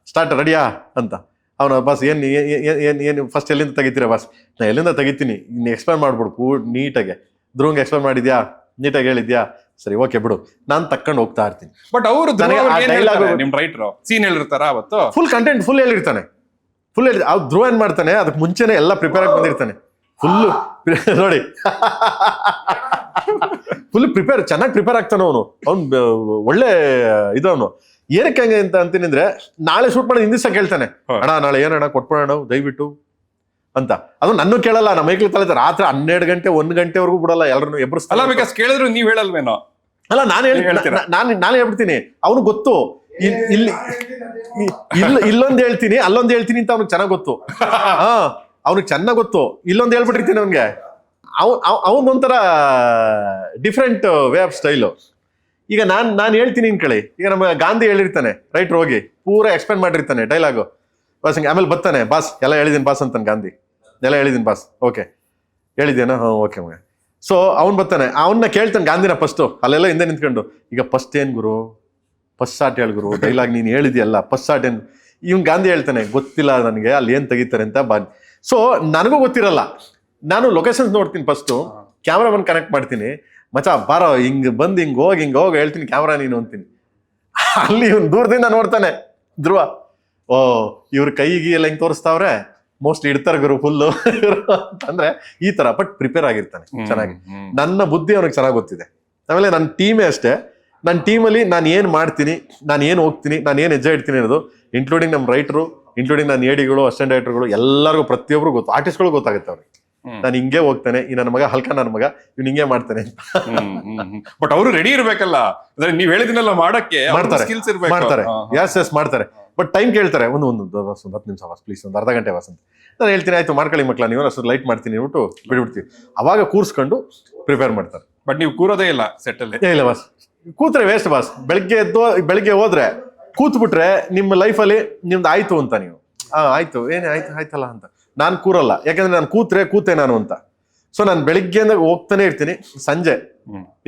ಸ್ಟಾರ್ಟ್ ರೆಡಿಯಾ ಅಂತ. ಅವನು ಬಾಸ್ ಏನು ಫಸ್ಟ್ ಎಲ್ಲಿಂದ ತೆಗಿತೀರಾ ಬಾಸ್? ನಾನು ಎಲ್ಲಿಂದ ತೆಗಿತೀನಿ, ಇನ್ನು ಎಕ್ಸ್ಪ್ಲೇನ್ ಮಾಡ್ಬಿಡು ನೀಟಾಗೆ. ಧ್ರುವಂಗೆ ಎಕ್ಸ್ಪ್ಲೇನ್ ಮಾಡಿದ್ಯಾ, ನೀಟಾಗಿ ಹೇಳಿದ್ಯಾ, ಸರಿ ಓಕೆ ಬಿಡು, ನಾನು ತಕ್ಕೊಂಡು ಹೋಗ್ತಾ ಇರ್ತೀನಿ. ಬಟ್ ಅವರು ನಿಮ್ ರೈಟರ್ ಸೀನ್ ಹೇಳಿರ್ತಾರ ಅವತ್ತು ಫುಲ್ ಕಂಟೆಂಟ್ ಫುಲ್ ಹೇಳಿರ್ತಾನೆ. ಅವ್ರು ಧ್ರುವ ಏನ್ ಮಾಡ್ತಾನೆ, ಅದಕ್ಕೆ ಮುಂಚೆನೆ ಎಲ್ಲ ಪ್ರಿಪೇರ್ ಆಗಿ ಬಂದಿರ್ತಾನೆ. ಫುಲ್ ನೋಡಿ ಫುಲ್ ಚೆನ್ನಾಗಿ ಪ್ರಿಪೇರ್ ಆಗ್ತಾನೆ ಅವನು. ಒಳ್ಳೆ ಇದವನು. ಏನಕ್ಕೆ ಹಂಗೆ ಅಂತ ಅಂತೀನಿ ಅಂದ್ರೆ, ನಾಳೆ ಶೂಟ್ ಮಾಡಿ ಹಿಂದಿಸ ಕೇಳ್ತಾನೆ, ಅಣ್ಣ ನಾಳೆ ಏನಣ್ಣ ಕೊಟ್ಬಿಡೋಣ ದಯವಿಟ್ಟು ಅಂತ. ಅದು ನನ್ನ ಕೇಳಲ್ಲ, ನಮ್ಮ ಮೈಕ್ಳು ತಲೆ ರಾತ್ರಿ 12 ಗಂಟೆ 1 ಗಂಟೆವರೆಗೂ ಬಿಡಲ್ಲ, ಎಲ್ಲರನ್ನು ಎಬ್ಬರಿಸ್ತಾನೆ. ಬಿಕಾಸ್ ಕೇಳಿದ್ರು ನೀವ್ ಹೇಳಲ್ವೇನೋ. ಅಲ್ಲ, ನಾನು ಹೇಳ್ಬಿಡ್ತೀನಿ, ಅವನು ಗೊತ್ತು. ಇಲ್ಲೊಂದು ಹೇಳ್ತೀನಿ, ಅಲ್ಲೊಂದು ಹೇಳ್ತೀನಿ ಅಂತ ಅವ್ನಿಗೆ ಚೆನ್ನಾಗ್ ಗೊತ್ತು. ಅವ್ನಿಗೆ ಚೆನ್ನಾಗ್ ಗೊತ್ತು. ಇಲ್ಲೊಂದು ಹೇಳ್ಬಿಟ್ಟಿರ್ತೀನಿ ಅವನ್ಗೆ. ಅವನೊಂಥರ ಡಿಫ್ರೆಂಟ್ ವೇ ಆಫ್ ಸ್ಟೈಲು. ಈಗ ನಾನು ಹೇಳ್ತೀನಿ ಕಳಿ. ಈಗ ನಮ್ಮ ಗಾಂಧಿ ಹೇಳಿರ್ತಾನೆ, ರೈಟ್ರ್ ಹೋಗಿ ಪೂರ ಎಕ್ಸ್ಪ್ಲೇನ್ ಮಾಡಿರ್ತಾನೆ ಡೈಲಾಗು ಬಾಸ್. ಆಮೇಲೆ ಬರ್ತಾನೆ, ಬಾಸ್ ಎಲ್ಲ ಹೇಳಿದೀನಿ ಬಾಸ್ ಅಂತಾನೆ ಗಾಂಧಿ. ಎಲ್ಲ ಹೇಳಿದೀನಿ ಬಾಸ್, ಓಕೆ ಹೇಳಿದ್ದೇನೋ, ಓಕೆ ಮಗ. ಸೊ ಅವ್ನು ಬರ್ತಾನೆ, ಅವನ್ನ ಕೇಳ್ತಾನೆ ಗಾಂಧಿನ ಫಸ್ಟು. ಅಲ್ಲೆಲ್ಲ ಹಿಂದೆ ನಿಂತ್ಕೊಂಡು, ಈಗ ಫಸ್ಟ್ ಏನ್ ಗುರು, ಫಸ್ಟ್ ಶಾಟ್ ಹೇಳಿ ಗುರು, ಡೈಲಾಗ್ ನೀನು ಹೇಳಿದ್ಯಲ್ಲ ಫಸ್ಟ್ ಶಾಟ್ ಏನು. ಇವ್ನು ಗಾಂಧಿ ಹೇಳ್ತಾನೆ, ಗೊತ್ತಿಲ್ಲ ನನಗೆ ಅಲ್ಲಿ ಏನ್ ತೆಗಿತಾರೆ ಅಂತ. ಸೊ ನನಗೂ ಗೊತ್ತಿರಲ್ಲ. ನಾನು ಲೊಕೇಶನ್ಸ್ ನೋಡ್ತೀನಿ ಫಸ್ಟು, ಕ್ಯಾಮ್ರಾಮನ್ ಕನೆಕ್ಟ್ ಮಾಡ್ತೀನಿ. ಮಚಾ ಬಾರೋ, ಹಿಂಗೆ ಬಂದು ಹಿಂಗೆ ಹೋಗಿ ಹೇಳ್ತೀನಿ ಕ್ಯಾಮ್ರಾ ನೀನು ಅಂತೀನಿ. ಅಲ್ಲಿ ಇವ್ನು ದೂರದಿಂದ ನೋಡ್ತಾನೆ ಧ್ರುವ, ಓ ಇವ್ರ ಕೈಗೆ ಎಲ್ಲ ಹಿಂಗ್ ತೋರಿಸ್ತಾವ್ರೆ, ಮೋಸ್ಟ್ಲಿ ಇಡ್ತಾರ ಗುರು ಫುಲ್ಲು ಅಂದ್ರೆ ಈ ತರ. ಬಟ್ ಪ್ರಿಪೇರ್ ಆಗಿರ್ತಾನೆ ಚೆನ್ನಾಗಿ. ನನ್ನ ಬುದ್ಧಿ ಅವ್ನಿಗೆ ಚೆನ್ನಾಗಿ ಗೊತ್ತಿದೆ. ಆಮೇಲೆ ನನ್ನ ಟೀಮೇ ಅಷ್ಟೇ, ನನ್ನ ಟೀಮಲ್ಲಿ ನಾನು ಏನ್ ಮಾಡ್ತೀನಿ, ನಾನು ಏನ್ ಹೋಗ್ತೀನಿ, ನಾನು ಏನ್ ಹೆಜ್ಜೆ ಇಡ್ತೀನಿ ಅನ್ನೋದು, ಇನ್ಕ್ಲೂಡಿಂಗ್ ನಮ್ಮ ರೈಟರು, ಇನ್ಕ್ಲೂಡಿಂಗ್ ನನ್ನ ಎಡಿಗಳು, ಅಸಿಸ್ಟೆಂಟ್ ಡೈರೆಕ್ಟರ್ಗಳು, ಎಲ್ಲರಿಗೂ ಪ್ರತಿಯೊಬ್ರು ಗೊತ್ತು, ಆರ್ಟಿಸ್ಟ್ಗಳು ಗೊತ್ತಾಗುತ್ತೆ ಅವ್ರಿಗೆ. ನಾನು ಹಿಂಗೆ ಹೋಗ್ತಾನೆ, ಈ ನನ್ನ ಮಗ ಹಲ್ಕ, ನನ್ನ ಮಗ ಇವ್ನು ಹಿಂಗೆ ಮಾಡ್ತಾನೆ ಅಂತ. ಬಟ್ ಅವರು ರೆಡಿ ಇರ್ಬೇಕಲ್ಲ, ಅಂದ್ರೆ ನೀವ್ ಹೇಳಿದಿನೆಲ್ಲ ಮಾಡಕ್ಕೆ ಮಾಡ್ತಾರೆ, ಸ್ಕಿಲ್ಸ್ ಇರ್ಬೇಕು. ಮಾಡ್ತಾರೆ, ಎಸ್ ಮಾಡ್ತಾರೆ. ಬಟ್ ಟೈಮ್ ಕೇಳ್ತಾರೆ, ಒಂದು 10 ನಿಮಿಷ ವಾಸ್ ಪ್ಲೀಸ್, ಒಂದು ಅರ್ಧ ಗಂಟೆ ವಾಸ್ ಅಂತ. ನಾನು ಹೇಳ್ತೀನಿ, ಆಯ್ತು ಮಾಡ್ಕೊಳ್ಳಿ ಮಕ್ಳ, ನೀವು ಅಷ್ಟು ಲೈಟ್ ಮಾಡ್ತೀನಿ ಅಂದ್ಬಿಟ್ಟು ಬಿಡ್ಬಿಡ್ತೀವಿ. ಅವಾಗ ಕೂರ್ಸ್ಕೊಂಡು ಪ್ರಿಪೇರ್ ಮಾಡ್ತಾರೆ. ಬಟ್ ನೀವು ಕೂರೋದೇ ಇಲ್ಲ ಸೆಟ್ ಅಲ್ಲಿ. ಇಲ್ಲ ಬಾಸ್, ಕೂತ್ರೆ ವೇಸ್ಟ್ ಬಾಸ್. ಬೆಳಿಗ್ಗೆ ಹೋದ್ರೆ ಕೂತ್ಬಿಟ್ರೆ ನಿಮ್ಮ ಲೈಫಲ್ಲಿ ನಿಮ್ದು ಆಯ್ತು ಅಂತ ನೀವು, ಆಯ್ತು ಏನೇ ಆಯ್ತಲ್ಲ ಅಂತ. ನಾನು ಕೂರಲ್ಲ, ಯಾಕಂದ್ರೆ ನಾನು ಕೂತೆ ನಾನು ಅಂತ. ಸೊ ನಾನು ಬೆಳಿಗ್ಗೆಯಿಂದ ಹೋಗ್ತಾನೆ ಇರ್ತೀನಿ. ಸಂಜೆ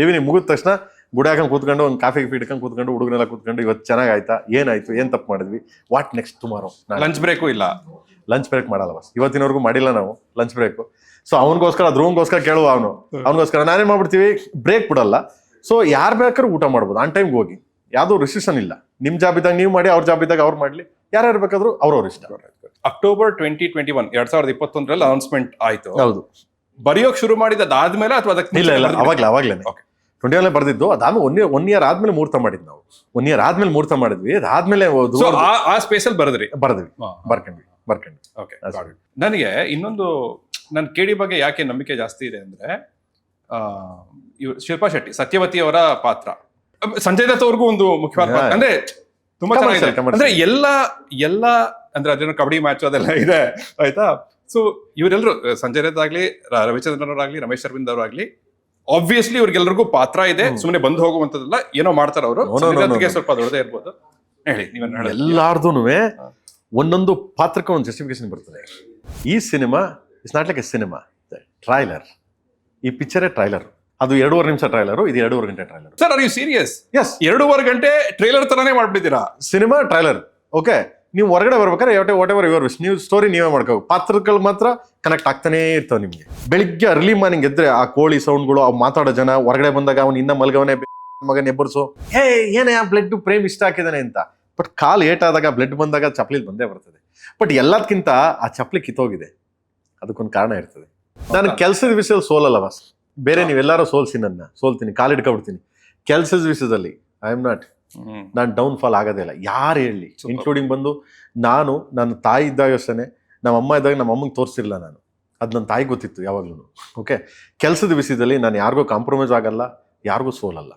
ಈವ್ನಿಂಗ್ ಮುಗಿದ ತಕ್ಷಣ ಗುಡಿ ಹಾಕೊಂಡು ಕೂತ್ಕೊಂಡು, ಒಂದು ಕಾಫಿ ಇಟ್ಕೊಂಡು ಕೂತ್ಕೊಂಡು, ಹುಡುಗನೆಲ್ಲ ಕೂತ್ಕೊಂಡು, ಇವತ್ತು ಚೆನ್ನಾಗಾಯ್ತಾ, ಏನಾಯ್ತು, ಏನ್ ತಪ್ಪು ಮಾಡಿದ್ವಿ, what next tomorrow. Lunch break ಇಲ್ಲ, ಲಂಚ್ ಬ್ರೇಕ್ ಮಾಡಲ್ಲ ಬಾಸ್, ಇವತ್ತಿನವರೆಗೂ ಮಾಡಿಲ್ಲ ನಾವು ಲಂಚ್ ಬ್ರೇಕ್. ಸೊ ಅವನಿಗೋಸ್ಕರ ಧ್ರುವನ್ಗೋಸ್ಕರ ಕೇಳುವ ಅವನಿಗೋಸ್ಕರ ನಾನೇನ್ ಮಾಡ್ಬಿಡ್ತೀವಿ, ಬ್ರೇಕ್ ಬಿಡಲ್ಲ. ಸೊ ಯಾರು ಬೇಕಾದ್ರೂ ಊಟ ಮಾಡ್ಬೋದು, ಆನ್ ಟೈಮ್ಗೆ ಹೋಗಿ, ಯಾವ್ದು ರಿಸ್ಟ್ರಿಕ್ಷನ್ ಇಲ್ಲ. ನಿಮ್ ಜಾಬ್ ಇದ್ದಾಗ ನೀವು ಮಾಡಿ, ಅವ್ರ ಜಾಬ್ ಇದ್ದಾಗ ಅವ್ರು ಮಾಡ್ಲಿ, ಯಾರು ಬೇಕಾದ್ರೂ ಅವ್ರವ್ರ ಇಷ್ಟ. ಅಕ್ಟೋಬರ್ 2021 2021 ಅನೌನ್ಸ್ಮೆಂಟ್ ಆಯ್ತು. ಹೌದು. ಬರೆಯೋಕ್ ಶುರು ಮಾಡಿದಾದ್ಮೇಲೆ ಅಥವಾ ಅದಕ್ಕೆ ಇಲ್ಲ ಅವಾಗ್ಲೇನೆ 21 ಬರ್ದಿದ್ದು. ಅದಾದ್ಮೇಲೆ ಒನ್ ಇಯರ್ ಆದ್ಮೇಲೆ ಮುಹೂರ್ತ ಮಾಡಿದ್ವಿ ನಾವು. 1 year ಆದ್ಮೇಲೆ ಮುಹೂರ್ತ ಮಾಡಿದ್ವಿ. ಅದಾದ್ಮೇಲೆ ಆ ಸ್ಪೇಸ್ ಅಲ್ಲಿ ಬರ್ದ್ವಿ. ಬರ್ಕೊಂಡ್ವಿ. ಓಕೆ. ನನಗೆ ಇನ್ನೊಂದು, ನನ್ KD ಬಗ್ಗೆ ಯಾಕೆ ನಂಬಿಕೆ ಜಾಸ್ತಿ ಇದೆ ಅಂದ್ರೆ, ಶಿಲ್ಪಾ ಶೆಟ್ಟಿ, ಸತ್ಯವತಿ ಅವರ ಪಾತ್ರ, ಸಂಜಯ್ ದತ್ ಅವ್ರಿಗೂ ಒಂದು ಮುಖ್ಯವಾದ ಪಾತ್ರ. ಅಂದ್ರೆ ತುಂಬಾ ಚೆನ್ನಾಗಿದೆ. ಅಂದ್ರೆ ಎಲ್ಲ ಅಂದ್ರೆ ಅದೇನೋ ಕಬಡ್ಡಿ ಮ್ಯಾಚ್ ಅದೆಲ್ಲ ಇದೆ, ಆಯ್ತಾ. ಸೊ ಇವರೆಲ್ಲರೂ, ಸಂಜಯ್ ದತ್ ಆಗ್ಲಿ, ರವಿಚಂದ್ರನ್ ಅವರಾಗ್ಲಿ, ರಮೇಶ್ ಅರವಿಂದ್ ಅವರಾಗ್ಲಿ, ಆಬ್ವಿಯಸ್ಲಿ ಇವ್ರಿಗೆಲ್ರಿಗೂ ಪಾತ್ರ ಇದೆ, ಸುಮ್ಮನೆ ಬಂದು ಹೋಗುವಂತದಲ್ಲ, ಏನೋ ಮಾಡ್ತಾರ ಅವರು. ಸ್ವಲ್ಪ ದೊಡ್ಡದೇ ಇರ್ಬೋದು. ಹೇಳಿ, ಎಲ್ಲಾರ್ದೂನು ಒಂದೊಂದು ಪಾತ್ರಕ್ಕೆ ಒಂದು ಜಸ್ಟಿಫಿಕೇಶನ್ ಬರ್ತದೆ. ಈ cinema it's not like A cinema, trailer. ಈ ಪಿಕ್ಚರೇ ಟ್ರೈಲರ್. ಅದು 2.5 ನಿಮಿಷ ಟ್ರೈಲರು, ಇದು 2.5 ಗಂಟೆ trailer. Sir, are you serious? Yes, 2.5 ಗಂಟೆ ಟ್ರೈಲರ್ ತರಾನೇ ಮಾಡ್ಬಿಟ್ಟಿದ್ದೀರಾ. Cinema trailer. ಓಕೆ, ನೀವು ಹೊರಗಡೆ ಬರ್ಬೇಕಾದ್ರೆ ವಾಟ್ ಎವರ್ ಯುವರ್ ವಿಶ್, ನೀವು ಸ್ಟೋರಿ ನೀವೇ ಮಾಡ್ಕೋ, ಪಾತ್ರಗಳು ಮಾತ್ರ ಕನೆಕ್ಟ್ ಆಗ್ತಾನೆ ಇರ್ತಾವೆ ನಿಮ್ಗೆ. ಬೆಳಿಗ್ಗೆ ಅರ್ಲಿ ಮಾರ್ನಿಂಗ್ ಎದ್ರೆ ಆ ಕೋಳಿ ಸೌಂಡ್ಗಳು, ಅವ್ರು ಮಾತಾಡೋ ಜನ, ಹೊರಗಡೆ ಬಂದಾಗ ಅವ್ನು ಇನ್ನ ಮಲ್ಗವನೇ ಮಗನ ಎಬ್ಬರ್ಸು, ಏನೇ ಆ ಬ್ಲಡ್ ಪ್ರೇಮ್ ಇಷ್ಟ ಹಾಕಿದಾನೆ ಅಂತ. ಬಟ್ ಕಾಲ್ ಏಟಾದಾಗ, ಬ್ಲಡ್ ಬಂದಾಗ ಚಪ್ಲಿ ಬಂದೇ ಬರ್ತದೆ. ಬಟ್ ಎಲ್ಲದಕ್ಕಿಂತ ಆ ಚಪ್ಲಿ ಕಿತ್ತೋಗಿದೆ, ಅದಕ್ಕೊಂದು ಕಾರಣ ಇರ್ತದೆ. ನಾನು ಕೆಲಸದ ವಿಷಯದಲ್ಲಿ ಸೋಲಲ್ಲ ಬಾಸ್. ಬೇರೆ ನೀವೆಲ್ಲಾರು ಸೋಲ್ತೀನಿ, ಕಾಲಿಡ್ಕೊಬಿಡ್ತೀನಿ. ಕೆಲಸದ ವಿಷಯದಲ್ಲಿ ನಾನು ಡೌನ್ ಫಾಲ್ ಆಗೋದೇ ಇಲ್ಲ. ಯಾರು ಹೇಳಿ, ಇನ್ಕ್ಲೂಡಿಂಗ್ ಬಂದು ನಾನು ನನ್ನ ತಾಯಿ ಇದ್ದಾಗ ಅಷ್ಟೇ, ನಮ್ಮ ಅಮ್ಮ ಇದ್ದಾಗ ನಮ್ಮ ಅಮ್ಮಂಗೆ ತೋರಿಸಿರಲಿಲ್ಲ ನಾನು. ಅದು ನನ್ನ ತಾಯಿ ಗೊತ್ತಿತ್ತು ಯಾವಾಗ್ಲೂ. ಓಕೆ, ಕೆಲಸದ ವಿಷಯದಲ್ಲಿ ನಾನು ಯಾರಿಗೂ ಕಾಂಪ್ರಮೈಸ್ ಆಗಲ್ಲ, ಯಾರಿಗೂ ಸೋಲಲ್ಲ.